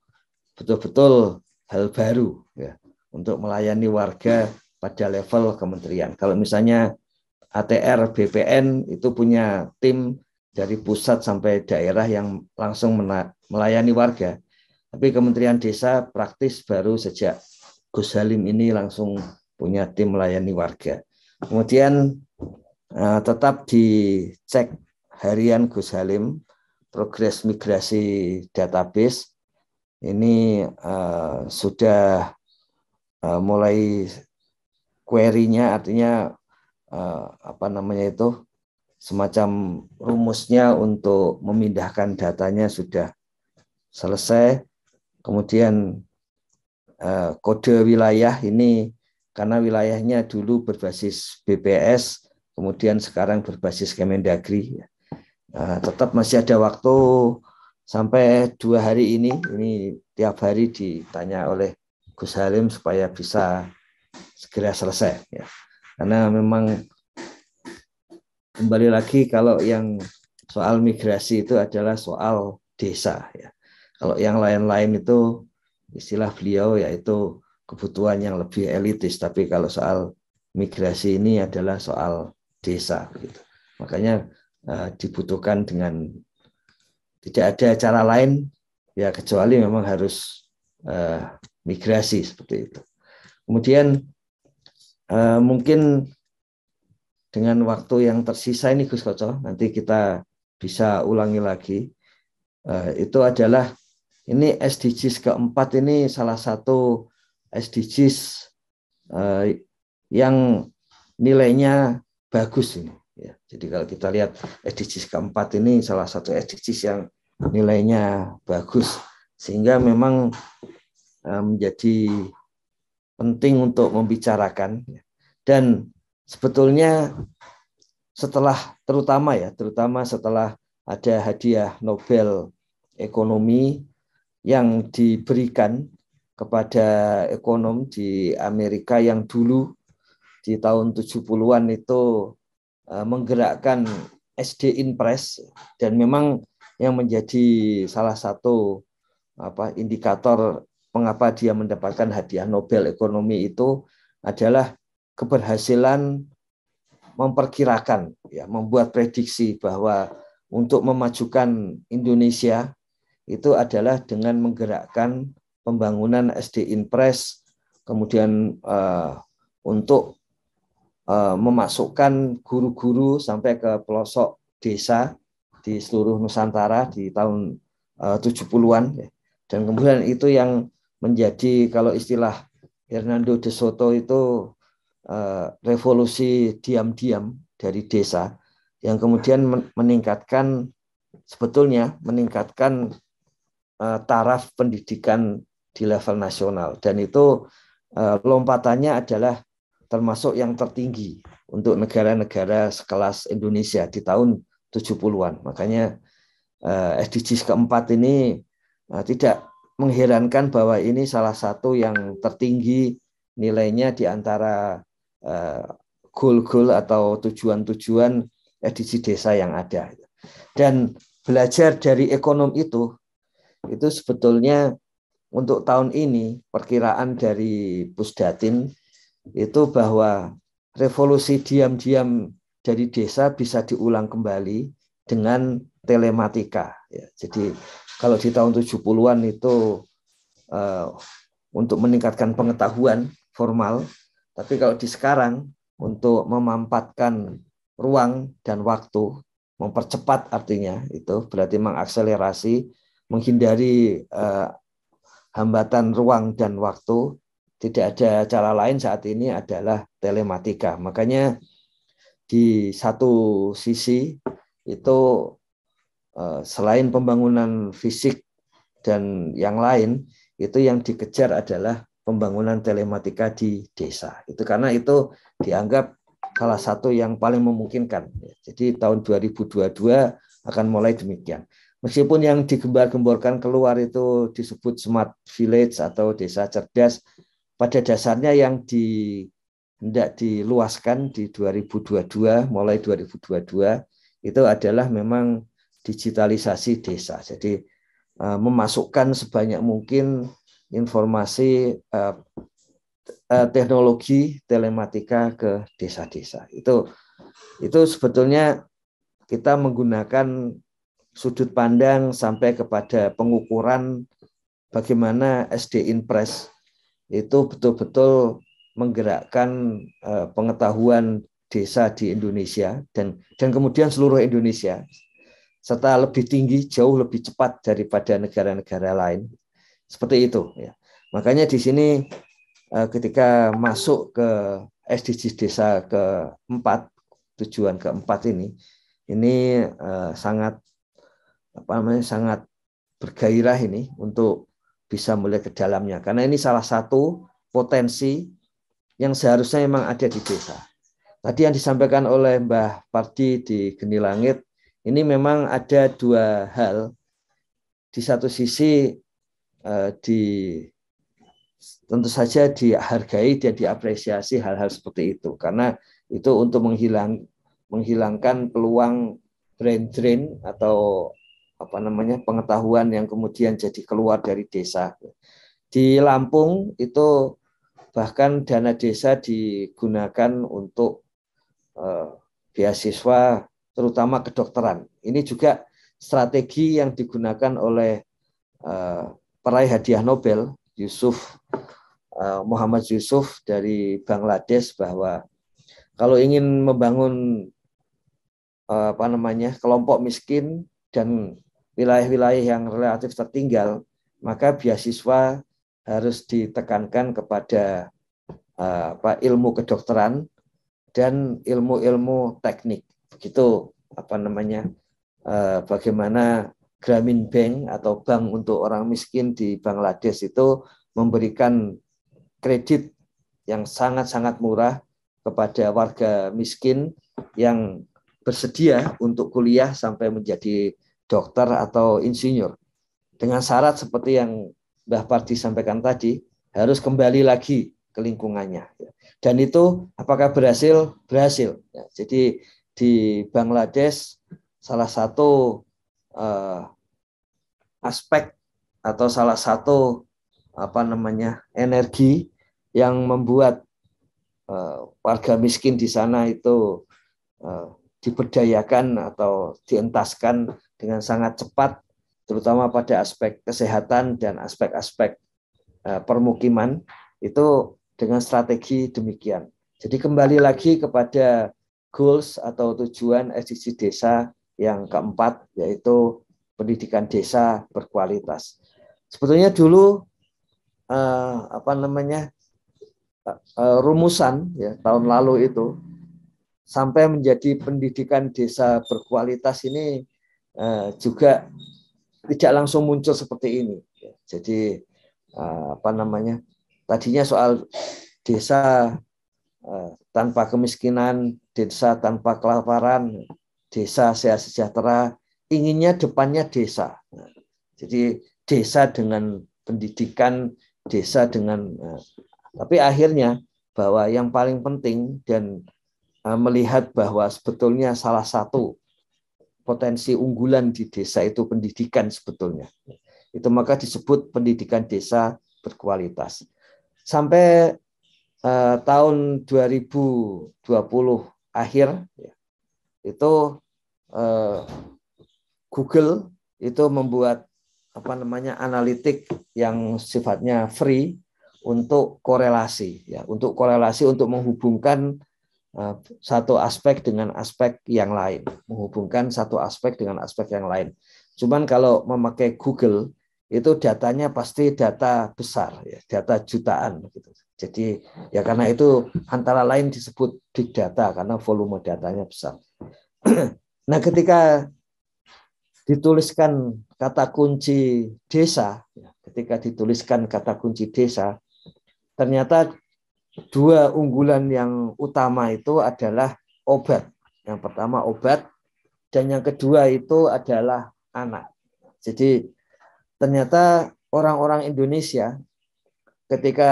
betul-betul hal baru ya, untuk melayani warga pada level kementerian. Kalau misalnya ATR BPN itu punya tim dari pusat sampai daerah yang langsung melayani warga. Tapi Kementerian Desa praktis baru sejak Gus Halim ini langsung punya tim melayani warga. Kemudian tetap dicek harian Gus Halim, progres migrasi database ini sudah mulai query-nya, artinya semacam rumusnya untuk memindahkan datanya sudah selesai. Kemudian kode wilayah ini karena wilayahnya dulu berbasis BPS, kemudian sekarang berbasis Kemendagri. Tetap masih ada waktu sampai 2 hari ini tiap hari ditanya oleh Gus Halim supaya bisa segera selesai. Ya. Karena memang kembali lagi kalau yang soal migrasi itu adalah soal desa. Ya. Kalau yang lain-lain itu istilah beliau yaitu kebutuhan yang lebih elitis. Tapi kalau soal migrasi ini adalah soal desa. Gitu. Makanya dibutuhkan dengan tidak ada cara lain ya kecuali memang harus migrasi seperti itu. Kemudian mungkin dengan waktu yang tersisa ini Gus Koco, nanti kita bisa ulangi lagi. Itu adalah ini SDGs keempat ini salah satu SDGs yang nilainya bagus ini. Ya, jadi kalau kita lihat SDGs keempat ini salah satu SDGs yang nilainya bagus, sehingga memang menjadi penting untuk membicarakan. Dan sebetulnya terutama setelah ada hadiah Nobel Ekonomi yang diberikan kepada ekonom di Amerika yang dulu di tahun 70-an itu menggerakkan SD Impress, dan memang yang menjadi salah satu indikator mengapa dia mendapatkan hadiah Nobel Ekonomi itu adalah keberhasilan memperkirakan, ya, membuat prediksi bahwa untuk memajukan Indonesia itu adalah dengan menggerakkan pembangunan SD Impress, kemudian untuk memasukkan guru-guru sampai ke pelosok desa di seluruh Nusantara di tahun 70-an. Ya. Dan kemudian itu yang menjadi, kalau istilah Hernando de Soto itu, revolusi diam-diam dari desa, yang kemudian meningkatkan taraf pendidikan di level nasional. Dan itu lompatannya adalah termasuk yang tertinggi untuk negara-negara sekelas Indonesia di tahun 70-an. Makanya SDGs keempat ini tidak mengherankan bahwa ini salah satu yang tertinggi nilainya di antara goal-goal atau tujuan-tujuan SDGs desa yang ada. Dan belajar dari ekonom itu sebetulnya untuk tahun ini perkiraan dari Pusdatin itu bahwa revolusi diam-diam dari desa bisa diulang kembali dengan telematika. Ya, jadi kalau di tahun 70-an itu untuk meningkatkan pengetahuan formal, tapi kalau di sekarang untuk memampatkan ruang dan waktu, mempercepat artinya itu berarti mengakselerasi, menghindari hambatan ruang dan waktu. Tidak ada cara lain saat ini adalah telematika. Makanya di satu sisi itu selain pembangunan fisik dan yang lain, itu yang dikejar adalah pembangunan telematika di desa. Itu karena itu dianggap salah satu yang paling memungkinkan. Jadi tahun 2022 akan mulai demikian. Meskipun yang digembar-gemborkan keluar itu disebut smart village atau desa cerdas, pada dasarnya yang hendak diluaskan di 2022, mulai 2022, itu adalah memang digitalisasi desa. Jadi memasukkan sebanyak mungkin informasi teknologi telematika ke desa-desa. Itu sebetulnya kita menggunakan sudut pandang sampai kepada pengukuran bagaimana SD Impress itu betul-betul menggerakkan pengetahuan desa di Indonesia dan kemudian seluruh Indonesia, serta lebih tinggi, jauh lebih cepat daripada negara-negara lain. Seperti itu. Ya. Makanya di sini ketika masuk ke SDGs desa keempat, tujuan keempat ini, Ini sangat sangat bergairah ini untuk bisa melihat ke dalamnya, karena ini salah satu potensi yang seharusnya memang ada di desa. Tadi yang disampaikan oleh Mbah Pardi di Geni Langit, ini memang ada dua hal. Di satu sisi tentu saja dihargai dan diapresiasi hal-hal seperti itu, karena itu untuk menghilangkan peluang brain drain atau pengetahuan yang kemudian jadi keluar dari desa. Di Lampung itu bahkan dana desa digunakan untuk beasiswa terutama kedokteran. Ini juga strategi yang digunakan oleh peraih hadiah Nobel Muhammad Yusuf dari Bangladesh, bahwa kalau ingin membangun kelompok miskin dan wilayah-wilayah yang relatif tertinggal, maka beasiswa harus ditekankan kepada ilmu kedokteran dan ilmu-ilmu teknik. Begitu bagaimana Grameen Bank atau bank untuk orang miskin di Bangladesh itu memberikan kredit yang sangat-sangat murah kepada warga miskin yang bersedia untuk kuliah sampai menjadi dokter atau insinyur, dengan syarat seperti yang Mbah Pardi sampaikan tadi, harus kembali lagi ke lingkungannya. Dan itu apakah berhasil? Berhasil. Jadi di Bangladesh salah satu aspek atau salah satu energi yang membuat warga miskin di sana itu diberdayakan atau dientaskan dengan sangat cepat, terutama pada aspek kesehatan dan aspek-aspek permukiman, itu dengan strategi demikian. Jadi kembali lagi kepada goals atau tujuan SDG desa yang keempat, yaitu pendidikan desa berkualitas. Sebetulnya dulu rumusan tahun lalu itu sampai menjadi pendidikan desa berkualitas ini juga tidak langsung muncul seperti ini. Jadi tadinya soal desa tanpa kemiskinan, desa tanpa kelaparan, desa sehat sejahtera, inginnya depannya desa. Jadi desa dengan pendidikan, desa dengan tapi akhirnya bahwa yang paling penting dan melihat bahwa sebetulnya salah satu potensi unggulan di desa itu pendidikan sebetulnya. Itu maka disebut pendidikan desa berkualitas. Sampai tahun 2020 akhir itu Google itu membuat analitik yang sifatnya free untuk korelasi untuk menghubungkan satu aspek dengan aspek yang lain, Cuman kalau memakai Google itu datanya pasti data besar, data jutaan gitu. Jadi karena itu antara lain disebut big data karena volume datanya besar. Nah, ketika dituliskan kata kunci desa, ternyata dua unggulan yang utama itu adalah obat. Yang pertama obat, dan yang kedua itu adalah anak. Jadi ternyata orang-orang Indonesia ketika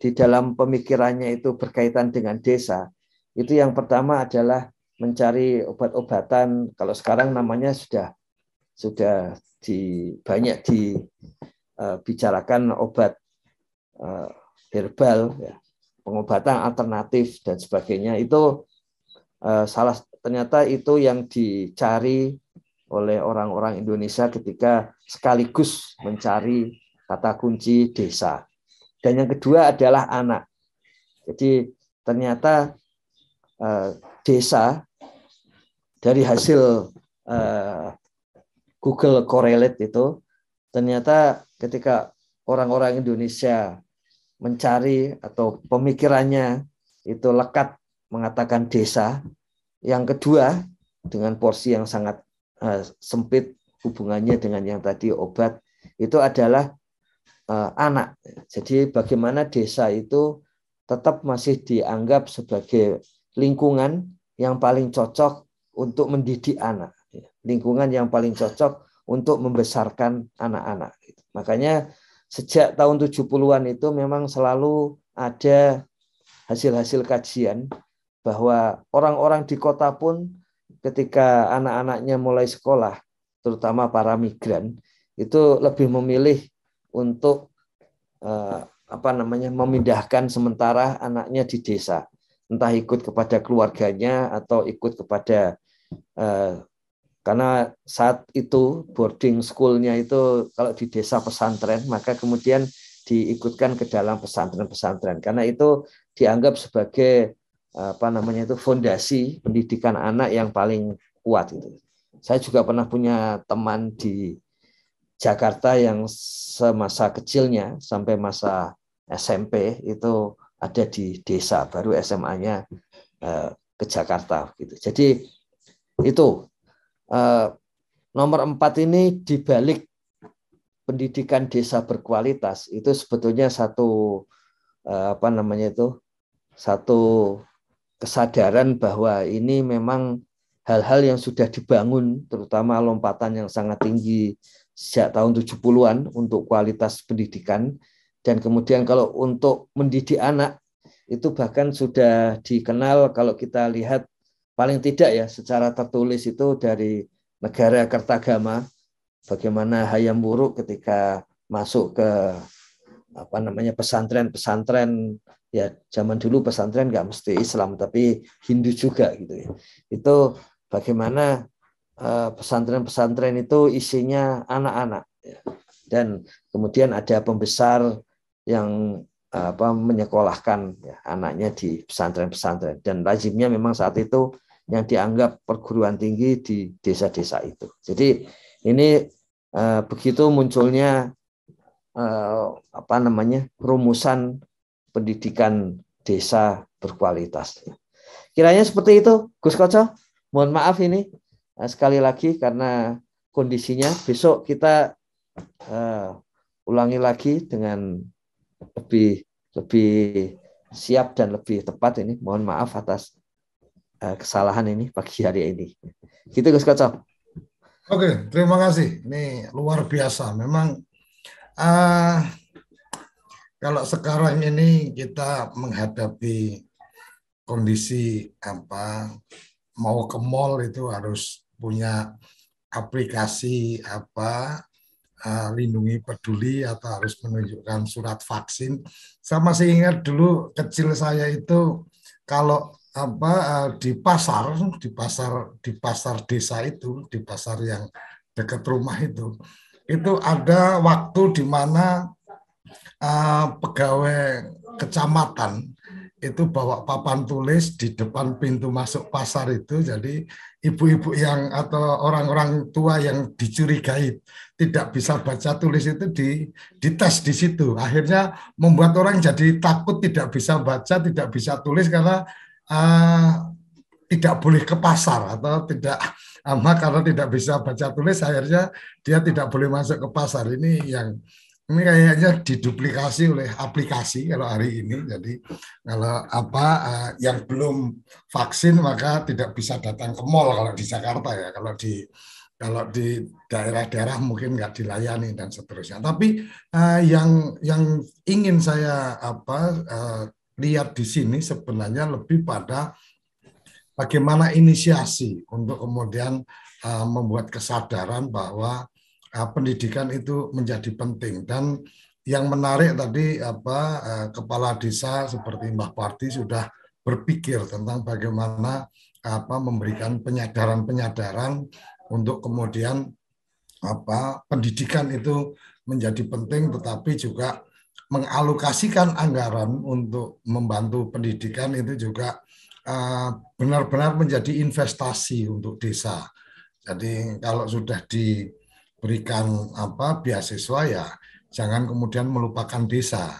di dalam pemikirannya itu berkaitan dengan desa, itu yang pertama adalah mencari obat-obatan. Kalau sekarang namanya sudah banyak dibicarakan obat herbal, pengobatan alternatif dan sebagainya. Itu ternyata itu yang dicari oleh orang-orang Indonesia ketika sekaligus mencari kata kunci desa. Dan yang kedua adalah anak. Jadi ternyata desa dari hasil Google Correlate itu, ternyata ketika orang-orang Indonesia mencari atau pemikirannya itu lekat mengatakan desa, Yang kedua, dengan porsi yang sangat sempit hubungannya dengan yang tadi obat, itu adalah anak. Jadi bagaimana desa itu tetap masih dianggap sebagai lingkungan yang paling cocok untuk mendidik anak. Lingkungan yang paling cocok untuk membesarkan anak-anak. Makanya sejak tahun 70-an itu memang selalu ada hasil-hasil kajian bahwa orang-orang di kota pun ketika anak-anaknya mulai sekolah, terutama para migran, itu lebih memilih untuk memindahkan sementara anaknya di desa, entah ikut kepada keluarganya atau ikut kepada karena saat itu boarding school-nya itu kalau di desa pesantren, maka kemudian diikutkan ke dalam pesantren-pesantren karena itu dianggap sebagai fondasi pendidikan anak yang paling kuat itu. Saya juga pernah punya teman di Jakarta yang semasa kecilnya sampai masa SMP itu ada di desa, baru SMA-nya ke Jakarta gitu. Jadi itu nomor 4 ini dibalik pendidikan desa berkualitas itu sebetulnya satu satu kesadaran bahwa ini memang hal-hal yang sudah dibangun, terutama lompatan yang sangat tinggi sejak tahun 70-an untuk kualitas pendidikan. Dan kemudian kalau untuk mendidik anak, itu bahkan sudah dikenal kalau kita lihat paling tidak ya secara tertulis itu dari negara Kertagama, bagaimana Hayam Wuruk ketika masuk ke pesantren-pesantren. Ya, zaman dulu pesantren nggak mesti Islam, tapi Hindu juga gitu ya. Itu bagaimana pesantren-pesantren itu isinya anak-anak. Ya. Dan kemudian ada pembesar yang menyekolahkan ya, anaknya di pesantren-pesantren. Dan lazimnya memang saat itu yang dianggap perguruan tinggi di desa-desa itu. Jadi ini begitu munculnya rumusan pendidikan desa berkualitas. Kiranya seperti itu, Gus Koco. Mohon maaf ini sekali lagi karena kondisinya. Besok kita ulangi lagi dengan lebih siap dan lebih tepat ini. Mohon maaf atas kesalahan ini pagi hari ini. Gitu Gus Koco. Oke, terima kasih. Ini luar biasa. Memang kalau sekarang ini kita menghadapi kondisi mau ke mall itu harus punya aplikasi Lindungi Peduli atau harus menunjukkan surat vaksin. Saya masih ingat dulu kecil saya itu kalau di pasar desa itu, di pasar yang dekat rumah itu ada waktu di mana pegawai kecamatan itu bawa papan tulis di depan pintu masuk pasar itu, jadi ibu-ibu yang atau orang-orang tua yang dicurigai tidak bisa baca tulis itu dites di situ. Akhirnya membuat orang jadi takut, tidak bisa baca, tidak bisa tulis karena tidak boleh ke pasar atau tidak karena tidak bisa baca tulis, akhirnya dia tidak boleh masuk ke pasar. Ini kayaknya diduplikasi oleh aplikasi kalau hari ini. Jadi kalau yang belum vaksin maka tidak bisa datang ke mall kalau di Jakarta ya. Kalau di daerah-daerah mungkin nggak dilayani dan seterusnya. Tapi yang ingin saya lihat di sini sebenarnya lebih pada bagaimana inisiasi untuk kemudian membuat kesadaran bahwa pendidikan itu menjadi penting. Dan yang menarik tadi kepala desa seperti Mbah Parti sudah berpikir tentang bagaimana memberikan penyadaran untuk kemudian pendidikan itu menjadi penting, tetapi juga mengalokasikan anggaran untuk membantu pendidikan itu juga benar-benar menjadi investasi untuk desa. Jadi kalau sudah diberikan beasiswa ya jangan kemudian melupakan desa.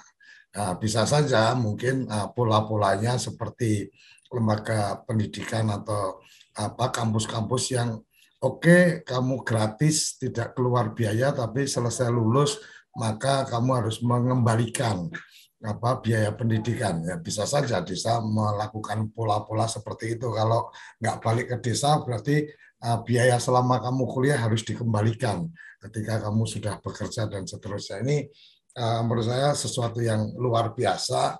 Bisa saja mungkin pola-polanya seperti lembaga pendidikan atau kampus-kampus yang oke, kamu gratis, tidak keluar biaya, tapi selesai lulus maka kamu harus mengembalikan biaya pendidikan. Ya, bisa saja desa melakukan pola-pola seperti itu. Kalau nggak balik ke desa berarti biaya selama kamu kuliah harus dikembalikan ketika kamu sudah bekerja dan seterusnya. Ini menurut saya sesuatu yang luar biasa.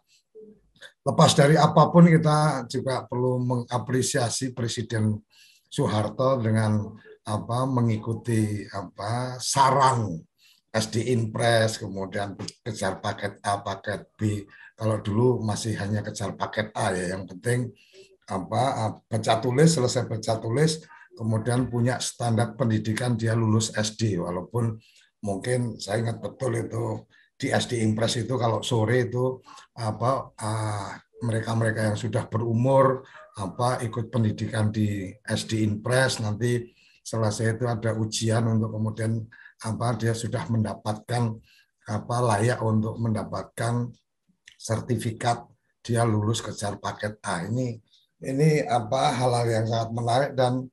Lepas dari apapun, kita juga perlu mengapresiasi Presiden Soeharto dengan mengikuti saran SD Impres, kemudian kejar paket A, paket B. Kalau dulu masih hanya kejar paket A ya, yang penting baca tulis, selesai baca tulis, kemudian punya standar pendidikan, dia lulus SD. Walaupun mungkin saya ingat betul itu di SD Impres itu kalau sore itu mereka-mereka yang sudah berumur ikut pendidikan di SD Impres, nanti selesai itu ada ujian untuk kemudian dia sudah mendapatkan layak untuk mendapatkan sertifikat dia lulus kejar paket A. Ini hal-hal yang sangat menarik, dan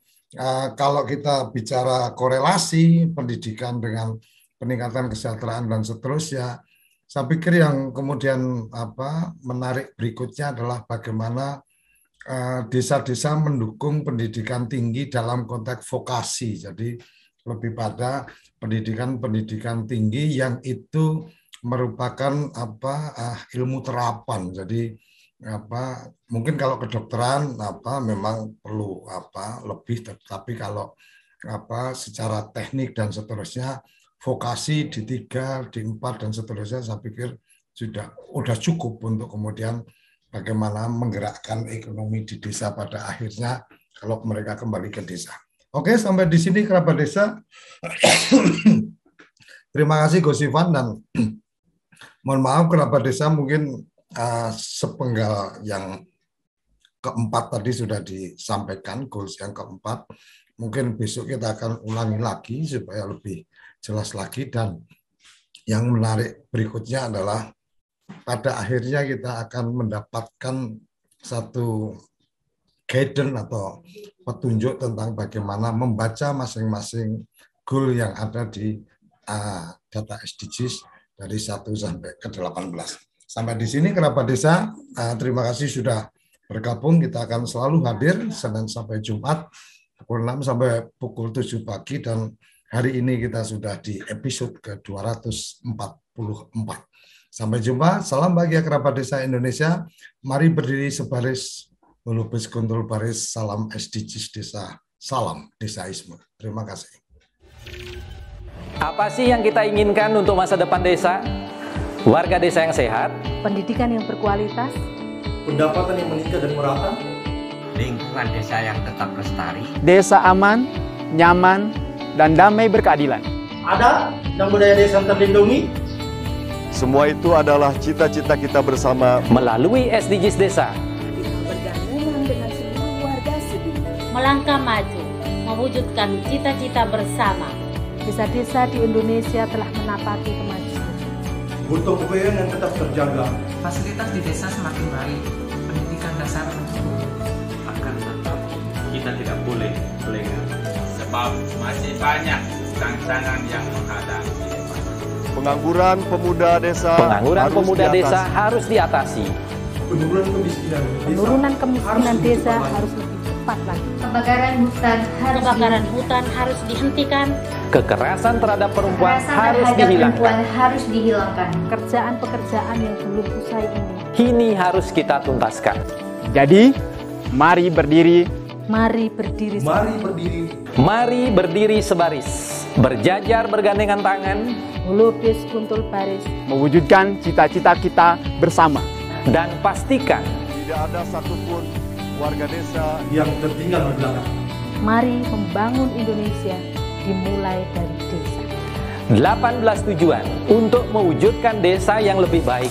kalau kita bicara korelasi pendidikan dengan peningkatan kesejahteraan dan seterusnya, saya pikir yang kemudian menarik berikutnya adalah bagaimana desa-desa mendukung pendidikan tinggi dalam konteks vokasi. Jadi lebih pada pendidikan tinggi yang itu merupakan ilmu terapan. Jadi mungkin kalau kedokteran memang perlu lebih, tapi kalau secara teknik dan seterusnya, vokasi di 3, di 4 dan seterusnya, saya pikir sudah cukup untuk kemudian bagaimana menggerakkan ekonomi di desa pada akhirnya kalau mereka kembali ke desa. Oke, sampai di sini kerabat desa. Terima kasih Gus Ivan, dan mohon maaf kerabat desa, mungkin sepenggal yang keempat tadi sudah disampaikan, goals yang keempat. Mungkin besok kita akan ulangi lagi supaya lebih jelas lagi, dan yang menarik berikutnya adalah pada akhirnya kita akan mendapatkan satu guidance atau petunjuk tentang bagaimana membaca masing-masing goal yang ada di data SDGs dari 1 sampai ke 18. Sampai di sini kerabat desa, terima kasih sudah bergabung. Kita akan selalu hadir Senin sampai Jumat pukul 6 sampai pukul 7 pagi, dan hari ini kita sudah di episode ke-244. Sampai jumpa, salam bahagia kerabat desa Indonesia. Mari berdiri sebaris, melukis kuntul baris, salam SDGs desa, salam desaisme. Terima kasih. Apa sih yang kita inginkan untuk masa depan desa? Warga desa yang sehat, pendidikan yang berkualitas, pendapatan yang meningkat dan merata, lingkungan desa yang tetap lestari, desa aman, nyaman, dan damai berkeadilan. Adat dan budaya desa terlindungi. Semua itu adalah cita-cita kita bersama melalui SDGs desa. Bergandengan dengan seluruh warga sedunia, melangkah maju, mewujudkan cita-cita bersama. Desa-desa di Indonesia telah menapaki kemajuan. Gotong royong yang tetap terjaga. Fasilitas di desa semakin baik, pendidikan dasar mencukupi. Akan tetap kita tidak boleh lengah, sebab masih banyak tantangan yang menghadapi. Pengangguran pemuda desa harus diatasi. Penurunan kemiskinan desa harus lebih cepat lagi. Kebakaran hutan harus dihentikan. Kekerasan terhadap perempuan harus dihilangkan. Pekerjaan-pekerjaan yang belum usai ini kini harus kita tuntaskan. Jadi, mari berdiri. Mari berdiri. Mari berdiri sebaris. Berjajar bergandengan tangan, melukis kuntul baris, mewujudkan cita-cita kita bersama. Dan pastikan tidak ada satupun warga desa yang tertinggal di belakang. Mari membangun Indonesia dimulai dari desa. 18 tujuan untuk mewujudkan desa yang lebih baik.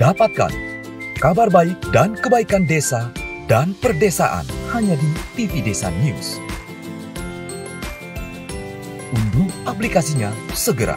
Dapatkan kabar baik dan kebaikan desa dan perdesaan hanya di TV Desa News. Unduh aplikasinya segera.